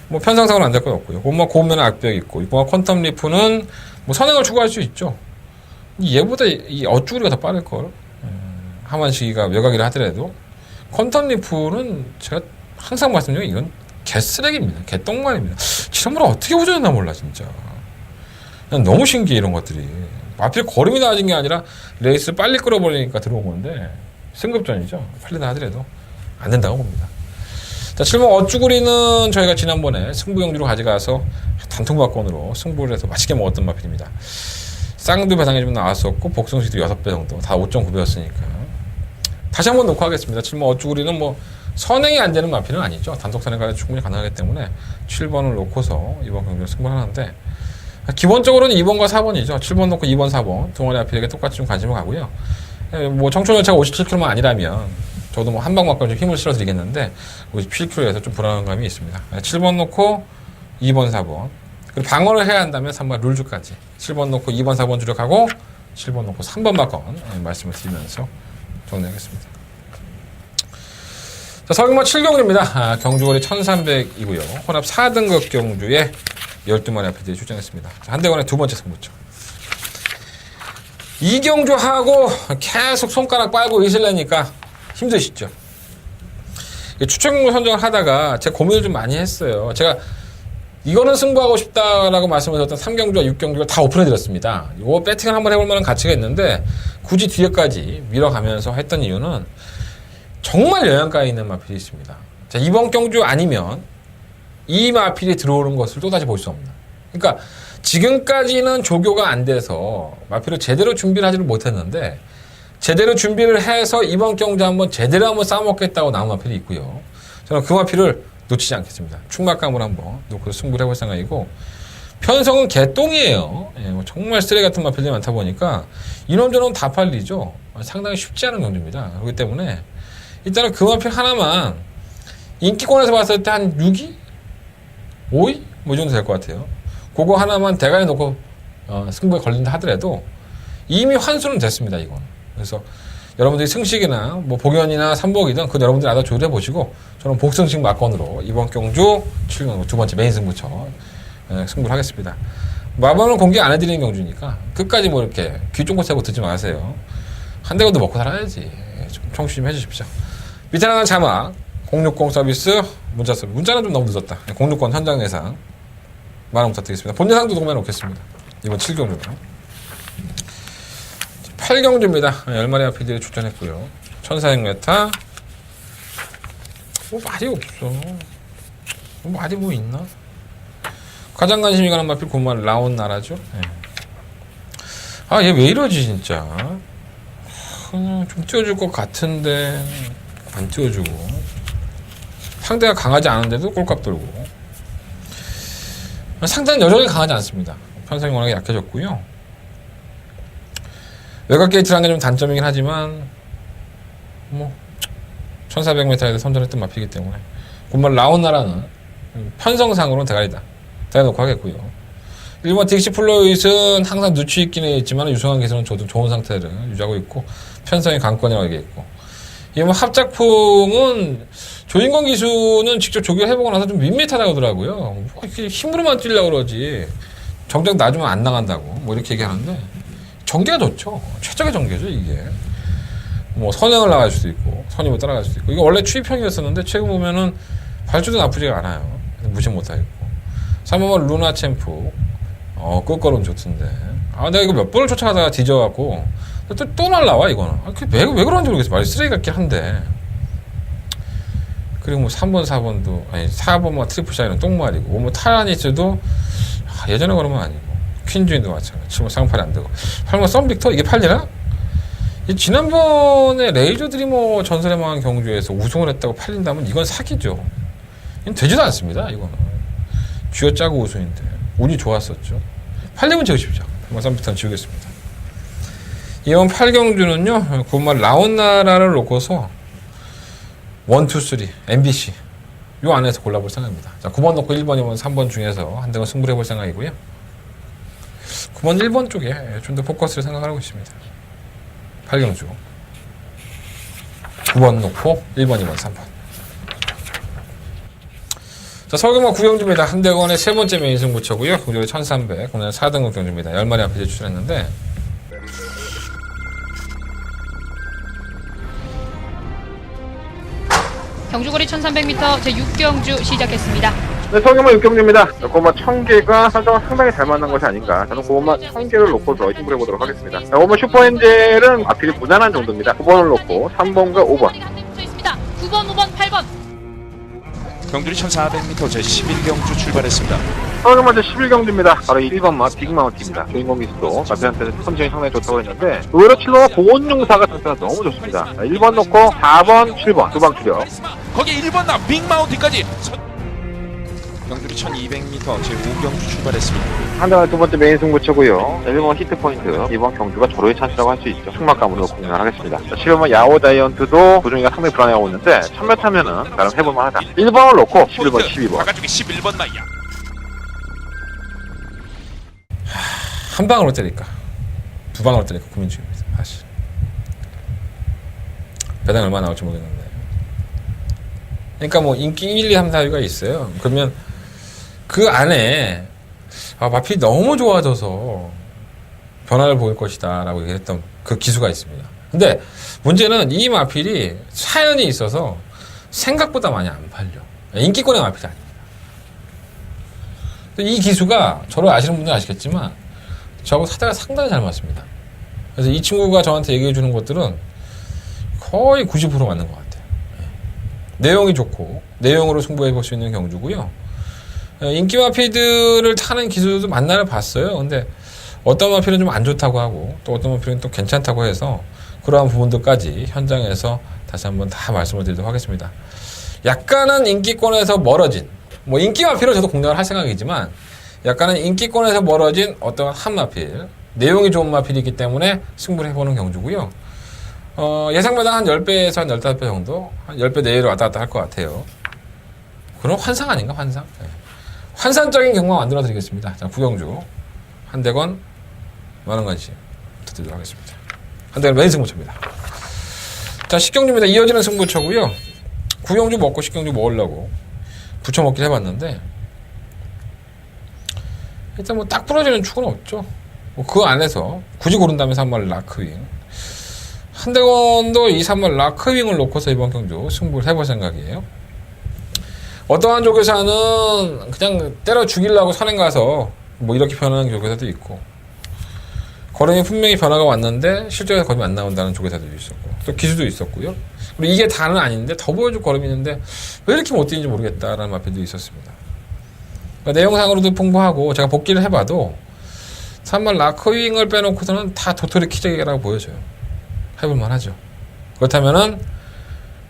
Speaker 3: 뭐 편성상은 안 될 건 없고요. 뭐 고면에 악벽이 있고, 이번 퀀텀 리프는 뭐 선행을 추구할 수 있죠. 얘보다 이 어쭈구리가 더 빠를 걸. 하만시기가 외곽이라 하더라도 퀀텀 리프는 제가 항상 말씀드리는 이건 개쓰레기입니다. 개똥말입니다. 지난번에 어떻게 보존했나 몰라 진짜. 난 너무 신기해 이런 것들이. 앞에 걸음이 낮은 게 아니라 레이스를 빨리 끌어버리니까 들어온 건데 승급전이죠. 팔리나 하더라도 안 된다고 봅니다. 자, 7번 어쭈구리는 저희가 지난번에 승부 경주로 가져가서 단통박건으로 승부를 해서 맛있게 먹었던 마필입니다. 쌍두 배상이 좀 나왔었고 복승시도 6배 정도 다 5.9배였으니까 다시 한번 놓고 하겠습니다. 7번 어쭈구리는 뭐 선행이 안 되는 마필은 아니죠. 단속 선행까지 충분히 가능하기 때문에 7번을 놓고서 이번 경기를 승부하는데 기본적으로는 2번과 4번이죠. 7번 놓고 2번, 4번 두 마리 앞필에게 똑같이 좀 관심을 가고요. 뭐 청춘열차가 57km만 아니라면 저도 뭐 한 방 맞고 좀 힘을 실어 드리겠는데 57km에서 좀 불안한 감이 있습니다. 7번 놓고 2번, 4번 그리고 방어를 해야 한다면 3번 룰주까지 7번 놓고 2번, 4번 주력하고 7번 놓고 3번 막건 말씀을 드리면서 정리하겠습니다. 자, 서경마 7경주입니다. 경주거리 1300이고요. 혼합 4등급 경주에 12마리 앞에 출전했습니다. 자, 한대건의 두 번째 승부죠. 이 경주하고 계속 손가락 빨고 있으려니까 힘드시죠? 추천경주 선정을 하다가 제가 고민을 좀 많이 했어요. 제가 이거는 승부하고 싶다라고 말씀을 드렸던 3경주와 6경주를 다 오픈해드렸습니다. 이거 배팅을 한번 해볼 만한 가치가 있는데 굳이 뒤에까지 밀어가면서 했던 이유는 정말 영양가에 있는 마필이 있습니다. 자, 이번 경주 아니면 이 마필이 들어오는 것을 또다시 볼 수 없는. 그러니까 지금까지는 조교가 안 돼서 마필을 제대로 준비를 하지를 못했는데 제대로 준비를 해서 이번 경주 한번 제대로 한번 싸먹겠다고 나온 마필이 있고요. 저는 그 마필을 놓치지 않겠습니다. 충막감을 한번 놓고 승부를 해볼 생각이고 편성은 개똥이에요. 예, 뭐 정말 쓰레기 같은 마필들이 많다 보니까 이놈저놈 다 팔리죠. 상당히 쉽지 않은 경주입니다. 그렇기 때문에 일단은 그 마필 하나만 인기권에서 봤을 때 한 6위? 5위? 뭐 이 정도 될 것 같아요. 그거 하나만 대가리 놓고 승부에 걸린다 하더라도 이미 환수는 됐습니다. 이건. 그래서 여러분들이 승식이나 뭐 복연이나 삼복이든 그건 여러분들이 알아서 조율해 보시고 저는 복승식 막건으로 이번 경주 7경 두 번째 메인 승부처 승부를 하겠습니다. 마법은 공개 안 해드리는 경주니까 끝까지 뭐 이렇게 귀 쫑긋 세고 듣지 마세요. 한 대건도 먹고 살아야지. 좀 청취 좀 해주십시오. 밑에 하나 자막 060 서비스 문자 서비스 문자는 좀 너무 늦었다. 060 현장 예상 만원 부탁드리겠습니다. 본 예상도 동반해 놓겠습니다. 이번 7경주로 8경주입니다. 10마리 앞필들이 출전했고요. 1400m 뭐 말이 없어. 뭐 말이 뭐 있나? 가장 관심이 가는 마필 고만 라온 나라죠. 네. 아, 얘 왜 이러지 진짜. 그냥 좀 띄워줄 것 같은데 안 띄워주고 상대가 강하지 않은데도 꼴값 돌고 상대는 여전히 강하지 않습니다. 편성이 워낙에 약해졌고요. 외곽 게이트라는 게 좀 단점이긴 하지만 뭐 1400m에서 선전했던 마피이기 때문에 곧말 라온나라는 편성상으로는 대가리다. 대가리 놓고 하겠고요. 일본 딕시 플로잇은 항상 누추 있기는 있지만 유승환 기술은 저도 좋은 상태를 유지하고 있고 편성이 강권이라고 얘기했고 이 뭐 합작품은 조인권 기수는 직접 조교해보고 나서 좀 밋밋하다고 하더라고요. 뭐 이렇게 힘으로만 뛰려고 그러지 정작 놔주면 안 나간다고 뭐 이렇게 얘기하는데 전개가 좋죠. 최적의 전개죠 이게. 뭐 선행을 나갈 수도 있고 선임을 따라갈 수도 있고 이거 원래 추입형이었었는데 최근 보면은 발주도 나쁘지가 않아요. 무시 못하겠고 3번은 루나 챔프 끝걸음 좋던데 내가 이거 몇 번을 쫓아가다가 뒤져갖고 또 날라와 이거는 왜 그런지 모르겠어. 말이 쓰레기 같긴 한데 그리고 뭐 3번 4번도 아니 4번만 트리플 샤이는 똥말이고 뭐 타라니스도 예전에 그러면 아니고 퀸주인도 마찬가지 7번 쌍팔이 안 되고 8번 썬빅터 이게 팔리나? 지난번에 레이저 드리머 전설의 망한 경주에서 우승을 했다고 팔린다면 이건 사기죠. 이건 되지도 않습니다. 이거는 쥐어짜고 우승인데 운이 좋았었죠. 팔리면 지우십시오. 8번 썬빅터는 지우겠습니다. 이번 8경주는요 그말 라온나라를 놓고서 1, 2, 3 MBC 요 안에서 골라볼 생각입니다. 자 9번 놓고 1번, 2번, 3번 중에서 한 대건 승부를 해볼 생각이고요. 9번, 1번 쪽에 좀 더 포커스를 생각하고 있습니다. 8경주 9번 놓고 1번, 2번, 3번 자 서울경마 9경주입니다. 한대건의 세 번째 메인 승부처고요. 경주가 1300 오늘 4등급 경주입니다. 10마리 앞에 출전했는데
Speaker 4: 경주거리 1300m 제6경주 시작했습니다.
Speaker 1: 네, 서경마 6경주입니다. 고마 1000개가 선정을 상당히 잘 맞는 것이 아닌가. 저는 고마 1000개를 놓고서 승부를 해보도록 하겠습니다. 고마 슈퍼엔젤은 앞길이 무난한 정도입니다. 9번을 놓고 3번과 5번.
Speaker 4: 있습니다. 9번, 5번, 8번.
Speaker 5: 경주리 1400m 제 11경주 출발했습니다.
Speaker 1: 오늘 먼저 11경주입니다. 바로 1번 마 빅마운트입니다. 주인공 기수도 마피한테는 컨디션이 상당히 좋다고 했는데 의외로 7번과 고온용사가 상태가 너무 좋습니다. 1번 놓고 4번, 7번 두 방 추격.
Speaker 5: 거기 1번 나 빅마운틴까지 경주리 1200m 제 5경주 출발했습니다.
Speaker 1: 한동안 두 번째 메인 승부처고요. 1번 히트 포인트, 이번 경주가 절호의 찬스라고 할 수 있죠. 승막감으로 공략하겠습니다. 7번 야오 자이언트도 도중이가 상당히 불안해하고 있는데 1000m 타면은 나름 해볼만 하다. 1번을 놓고 11번, 12번.
Speaker 5: 바깥쪽에 11번 나이야.
Speaker 3: 한 방으로 때릴까? 두 방으로 때릴까 고민 중입니다. 사실. 배당 얼마 나올지 모르겠는데. 그러니까 뭐 인기 1, 2, 3, 4위가 있어요. 그러면 그 안에 마필이 너무 좋아져서 변화를 보일 것이다 라고 얘기했던 그 기수가 있습니다. 근데 문제는 이 마필이 사연이 있어서 생각보다 많이 안 팔려. 인기권의 마필이 아닙니다. 이 기수가 저를 아시는 분들은 아시겠지만 저하고 사대가 상당히 잘 맞습니다. 그래서 이 친구가 저한테 얘기해 주는 것들은 거의 90% 맞는 것 같아요. 내용이 좋고 내용으로 승부해 볼 수 있는 경주고요. 인기 마필들을 타는 기수도 만나러 봤어요. 근데 어떤 마필은 좀 안 좋다고 하고 또 어떤 마필은 또 괜찮다고 해서 그러한 부분들까지 현장에서 다시 한번 다 말씀을 드리도록 하겠습니다. 약간은 인기권에서 멀어진, 뭐 인기 마필을 저도 공략을 할 생각이지만 약간은 인기권에서 멀어진 어떤 한 마필, 내용이 좋은 마필이기 때문에 승부를 해보는 경주고요. 예상보다 한 10배에서 한 15배 정도, 한 10배 내외로 왔다 갔다 할 것 같아요. 그럼 환상 아닌가, 환상? 네. 환상적인 경마 만들어 드리겠습니다. 자, 구경주. 한대건, 만원간씩 부탁드리도록 하겠습니다. 한대건 메인 승부처입니다. 자, 식경주입니다. 이어지는 승부처고요. 구경주 먹고 식경주 먹으려고 부쳐 먹긴 해봤는데, 일단 뭐 딱 부러지는 축은 없죠. 뭐 그 안에서 굳이 고른다면 3말 라크윙. 한대건도 이 3말 라크윙을 놓고서 이번 경주 승부를 해볼 생각이에요. 어떠한 조교사는 그냥 때려 죽이려고 선행 가서 뭐 이렇게 변하는 조교사도 있고, 걸음이 분명히 변화가 왔는데 실제로 걸음이 안 나온다는 조교사도 있었고, 또 기수도 있었고요. 그리고 이게 다는 아닌데 더 보여줄 걸음이 있는데 왜 이렇게 못 뛰는지 모르겠다라는 마필도 있었습니다. 그러니까 내용상으로도 풍부하고 제가 복기를 해봐도 3말 라크윙을 빼놓고서는 다 도토리 키재기라고 보여져요. 해볼만 하죠. 그렇다면은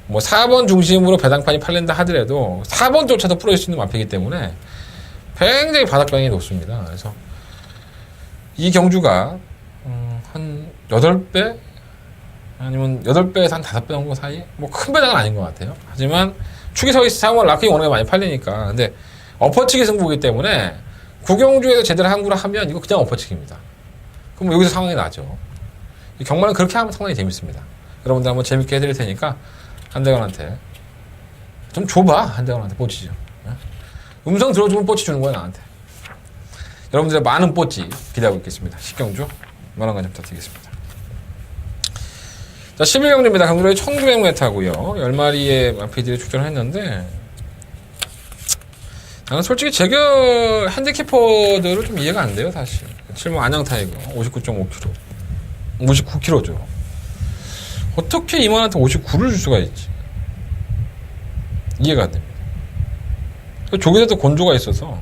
Speaker 3: 뭐 4번 중심으로 배당판이 팔린다 하더라도 4번조차도 풀어질 수 있는 마필이기 때문에 굉장히 바닥방이 높습니다. 그래서 이 경주가 한 8배? 아니면 8배에서 한 5배 정도 사이? 뭐 큰 배당은 아닌 것 같아요. 하지만 축이 서 있어 3번 라크윙 워낙에 많이 팔리니까. 근데 엎어치기 승부이기 때문에 구경주에서 제대로 한구를 하면 이거 그냥 엎어치기입니다. 그럼 여기서 상황이 나죠. 이 경마는 그렇게 하면 상당히 재밌습니다. 여러분들 한번 재밌게 해드릴 테니까 한대건한테 좀 줘봐. 한대건한테 뽀치죠. 음성 들어주면 뽀치 주는 거야 나한테. 여러분들의 많은 뽀치 기대하고 있겠습니다. 식경주 만원간 좀 부탁드리겠습니다. 자, 11경주입니다. 경주로의 1900m고요 10마리의 마피들이 출전을 했는데 나는 솔직히 제격 핸디캐퍼들은 좀 이해가 안 돼요. 사실 7번 안양타이거 59.5kg 59kg죠. 어떻게 이만한테 59를 줄 수가 있지? 이해가 안 됩니다. 조기대도 곤조가 있어서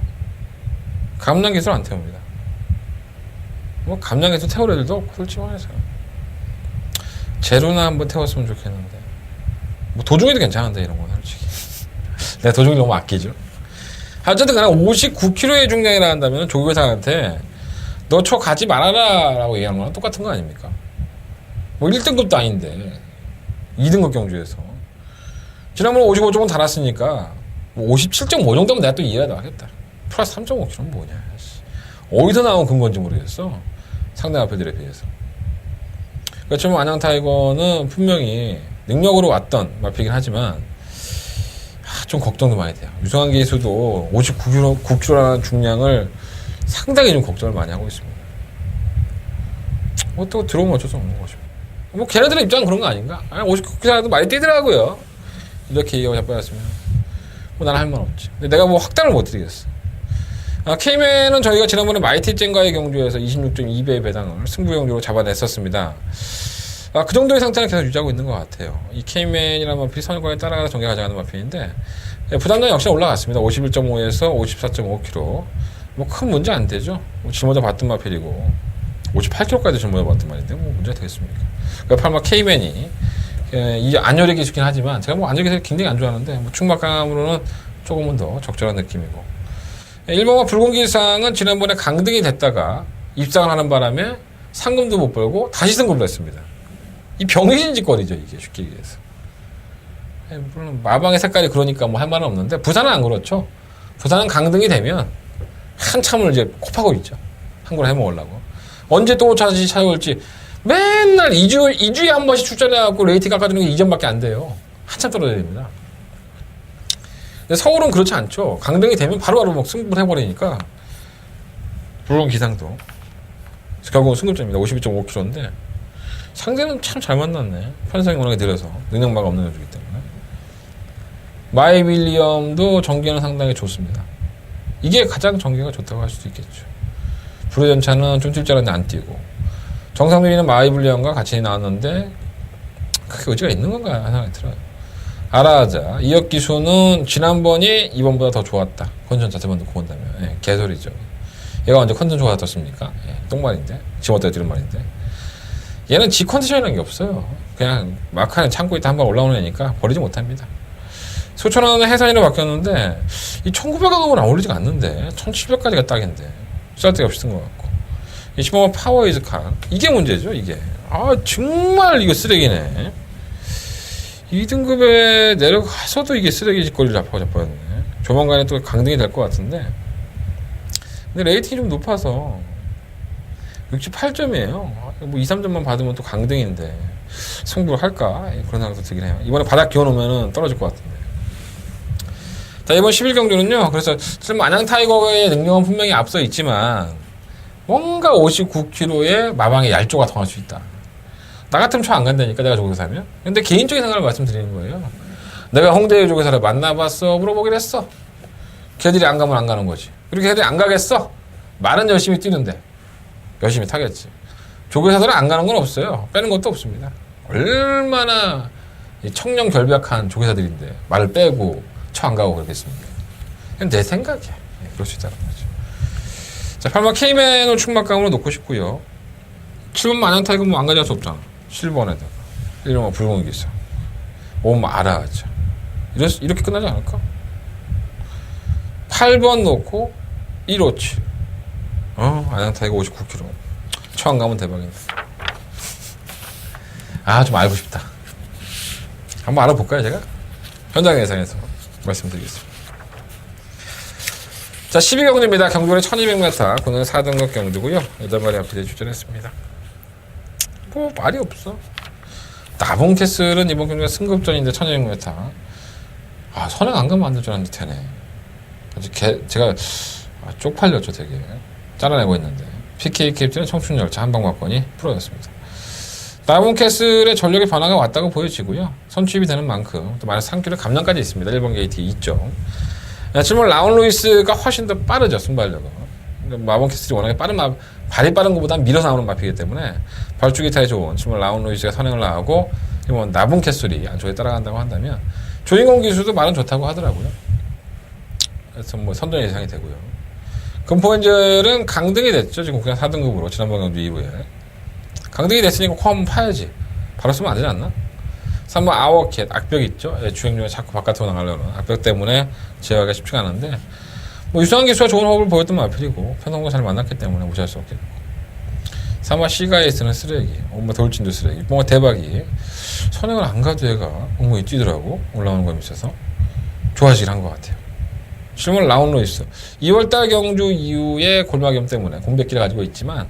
Speaker 3: 감량기술 안 태웁니다. 뭐 감량기술 태울 애들도 없고 솔직히 말해서 제로나 한번 태웠으면 좋겠는데 뭐 도중에도 괜찮은데 이런 건 솔직히 내가 도중에 너무 아끼죠. 어쨌든 그냥 59kg의 중량이라 한다면 조기대사한테 너 초 가지 말아라 라고 얘기하는 거랑 똑같은 거 아닙니까? 뭐 1등급도 아닌데 2등급 경주에서 지난번에 55점은 달았으니까 뭐 57.5 정도면 내가 또 이해하다 하겠다. 플러스 3.5kg는 뭐냐. 어디서 나온 근거인지 모르겠어. 상대 마필들에 비해서. 그렇지만 안양타이거는 분명히 능력으로 왔던 마필이긴 하지만 좀 걱정도 많이 돼요. 유성한 기수도 59kg라는 중량을 상당히 좀 걱정을 많이 하고 있습니다. 뭐 또 들어오면 어쩔 수 없는 거죠. 뭐 걔네들의 입장은 그런 거 아닌가? 59kg라도 많이 뛰더라고요. 이렇게 얘기하고 자빠졌으면 뭐 나는 할 말 없지. 근데 내가 뭐 확답을 못 드리겠어. K맨은 저희가 지난번에 마이티젠과의 경주에서 26.2배의 배당을 승부 경주로 잡아냈었습니다. 그 정도의 상태는 계속 유지하고 있는 것 같아요. 이 K맨이라는 마필이 선거에 따라가서 전개 가져가는 마필인데 예, 부담량 역시 올라갔습니다. 51.5에서 54.5kg. 뭐 큰 문제 안 되죠. 뭐 짊어져 봤던 마필이고 58kg까지 짊어져 봤던 말인데 뭐 문제가 되겠습니까? 그러니까 팔마 K맨이 이 안열의 기수긴 하지만 제가 뭐 안열의 기수 굉장히 안 좋아하는데 뭐 충막 강함으로는 조금은 더 적절한 느낌이고 일본과 불공기상은 지난번에 강등이 됐다가 입상을 하는 바람에 상금도 못 벌고 다시 승급을 했습니다. 이 병신 짓거리죠 이게 쉽게 얘기해서. 물론 마방의 색깔이 그러니까 뭐 할 말은 없는데 부산은 안 그렇죠. 부산은 강등이 되면 한참을 이제 코파고 있죠. 한국을 해먹으려고. 언제 또 다시 찾아올지 맨날 2주에 한 번씩 출전해갖고 레이팅 깎아주는 게 2점밖에 안 돼요. 한참 떨어져야 됩니다. 근데 서울은 그렇지 않죠. 강등이 되면 바로바로 막 승부를 해버리니까 물론 기상도 결국은 승급자입니다. 52.5kg인데 상대는 참 잘 만났네. 편성이 워낙에 느려서 능력마가 없는 여주기 때문에 마이 윌리엄도 전개는 상당히 좋습니다. 이게 가장 전개가 좋다고 할 수도 있겠죠. 불회전차는 좀 뛸 줄 알았는데 안 뛰고 정상들이는 마이 윌리엄과 같이 나왔는데 그게 의지가 있는 건가 생각이 들어요. 아라하자 이역 기수는 지난번이 이번보다 더 좋았다. 컨디션 자체만 놓고 본다면 예, 개소리죠. 얘가 언제 컨디션 좋아졌습니까? 예, 똥말인데 지멋대로 뛰는 말인데 얘는 지 컨디션이라는 게 없어요. 그냥 막판에 참고 있다 한 번 올라오는 애니까 버리지 못합니다. 소천하는 해산이로 바뀌었는데 이 1900하고는 어울리지가 않는데 1700까지가 딱인데 쓸데가 없이 뜬 것 같고 15번 파워이즈 칸 이게 문제죠 이게. 아 정말 이거 쓰레기네. 2등급에 내려가서도 이게 쓰레기 짓거리를 잡아버렸네. 조만간에 또 강등이 될 것 같은데 근데 레이팅이 좀 높아서 68점이에요. 뭐 2, 3점만 받으면 또 강등인데 승부를 할까? 그런 생각도 들긴 해요. 이번에 바닥 기어놓으면 떨어질 것 같은데. 자, 이번 11경주는요. 그래서 지금 안양 타이거의 능력은 분명히 앞서 있지만 뭔가 59kg의 마방의 얄조가 통할 수 있다. 나 같으면 쳐 안 간다니까 내가 조교사면. 근데 개인적인 생각을 말씀드리는 거예요. 내가 홍대의 조교사를 만나봤어? 물어보긴 했어. 걔들이 안 가면 안 가는 거지. 그리고 걔들이 안 가겠어? 말은 열심히 뛰는데 열심히 타겠지. 조교사들은 안 가는 건 없어요. 빼는 것도 없습니다. 얼마나 청렴 결백한 조교사들인데 말을 빼고 쳐 안 가고 그러겠습니까? 그냥 내 생각이야. 네, 그럴 수 있다는 거죠. 자, 8번 K맨을 충막감으로 놓고 싶고요. 7번 마냥 타이거 뭐 안 가져갈 수 없잖아. 7번에다가 1번 불공기 있어. 5번 알아하죠. 이렇게 끝나지 않을까? 8번 놓고 157. 안양 타이거 59kg. 쳐 안 가면 대박인데. 아, 좀 알고 싶다. 한번 알아볼까요, 제가? 현장 예상에서 말씀드리겠습니다. 자, 12경주입니다. 경주거리 1200m. 오늘 4등급 경주고요. 8마리 앞에 출전했습니다. 뭐, 말이 없어. 나봉캐슬은 이번 경주가 승급전인데 1200m. 아, 선행 안 가면 안 될 줄 알았는데 되네. 아직 제가 쪽팔렸죠, 되게. 잘라내고 있는데. PK 캡틴은 청춘열차 한방박권이 풀어졌습니다. 나봉캐슬의 전력의 변화가 왔다고 보여지고요. 선취입이 되는 만큼 또 마이너스 3kg 감량까지 있습니다. 1번 게이트 2점. 7번 라운 루이스가 훨씬 더 빠르죠, 순발력은. 마봉캐슬이 워낙에 발이 빠른 것보다 밀어서 나오는 마피이기 때문에 발주기 타에 좋은 7번 라운 루이스가 선행을 나가고 1번 나봉캐슬이 안쪽에 따라간다고 한다면 조인공 기수도 말은 좋다고 하더라고요. 그래서 뭐 선전 예상이 되고요. 금포엔젤은 강등이 됐죠. 지금 그냥 4등급으로 지난번 경주 이후에 강등이 됐으니까 코 한번 파야지. 바로 쓰면 안 되지 않나? 3번 아워캣 악벽 있죠. 주행 중에 자꾸 바깥으로 나가려는 악벽 때문에 제어하기가 쉽지가 않은데 뭐 유성한 기수가 좋은 호흡을 보였던 마필이고 편성도 잘 만났기 때문에 무시할 수 없겠고 3번 시가에이스는 쓰레기. 엄마 돌진도 쓰레기. 뭔가 대박이 선행을 안 가도 얘가 엉덩이 뛰더라고. 올라오는 거 있어서 좋아지긴 한 것 같아요. 7번 라운로 있어. 2월달 경주 이후에 골마겸 때문에 공백기를 가지고 있지만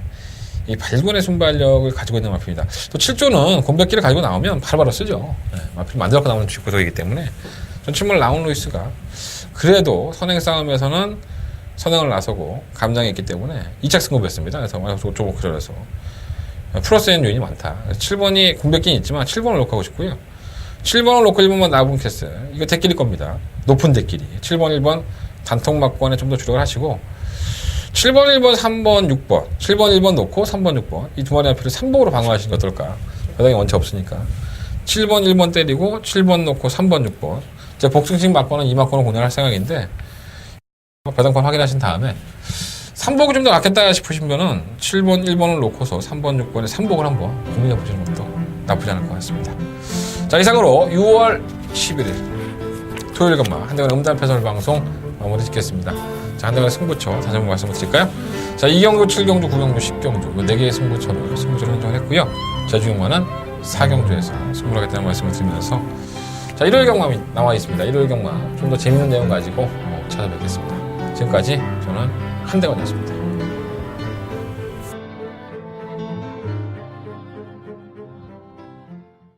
Speaker 3: 이 발군의 순발력을 가지고 있는 마필입니다. 또 7조는 공백기를 가지고 나오면 바로바로 쓰죠. 네, 마필 만들어서 나오는 구석이기 때문에 전 7번 라운로이스가 그래도 선행 싸움에서는 선행을 나서고 감장이 있기 때문에 2착 승급했습니다. 그래서 조금 그래서 플러스인 요인이 많다. 7번이 공백기는 있지만 7번을 놓고 하고 싶고요. 7번을 놓고 1번만 나분 캐슬. 이거 대끼리 겁니다. 높은 대끼리. 7번, 1번 단통 막권에 좀 더 주력을 하시고 7번, 1번, 3번, 6번 7번, 1번 놓고 3번, 6번 이 두 마리 앞을 3번으로 방어하시는 게 어떨까? 여당이 원체 없으니까 7번, 1번 때리고 7번 놓고 3번, 6번 이제 복승식 맞거나 2맞거나 공략할 생각인데 배당권 확인하신 다음에 3복을 좀 더 낫겠다 싶으시면은 7번, 1번을 놓고서 3번, 6번에 3복을 한번 고민해 보시는 것도 나쁘지 않을 것 같습니다. 자, 이상으로 6월 11일 토요일 간마 한대관 음담 패설 방송 마무리 짓겠습니다. 자, 한대관의 승부처 다시 한번 말씀을 드릴까요? 자, 2경주, 7경주, 9경주, 10경주 4개의 승부처를 선정을 했고요. 제주경마는 4경주에서 승부를 하겠다는 말씀을 드리면서 자, 일요일 경마 나와 있습니다. 일요일 경마 좀 더 재밌는 내용 가지고 찾아뵙겠습니다. 지금까지 저는 한대관이었습니다.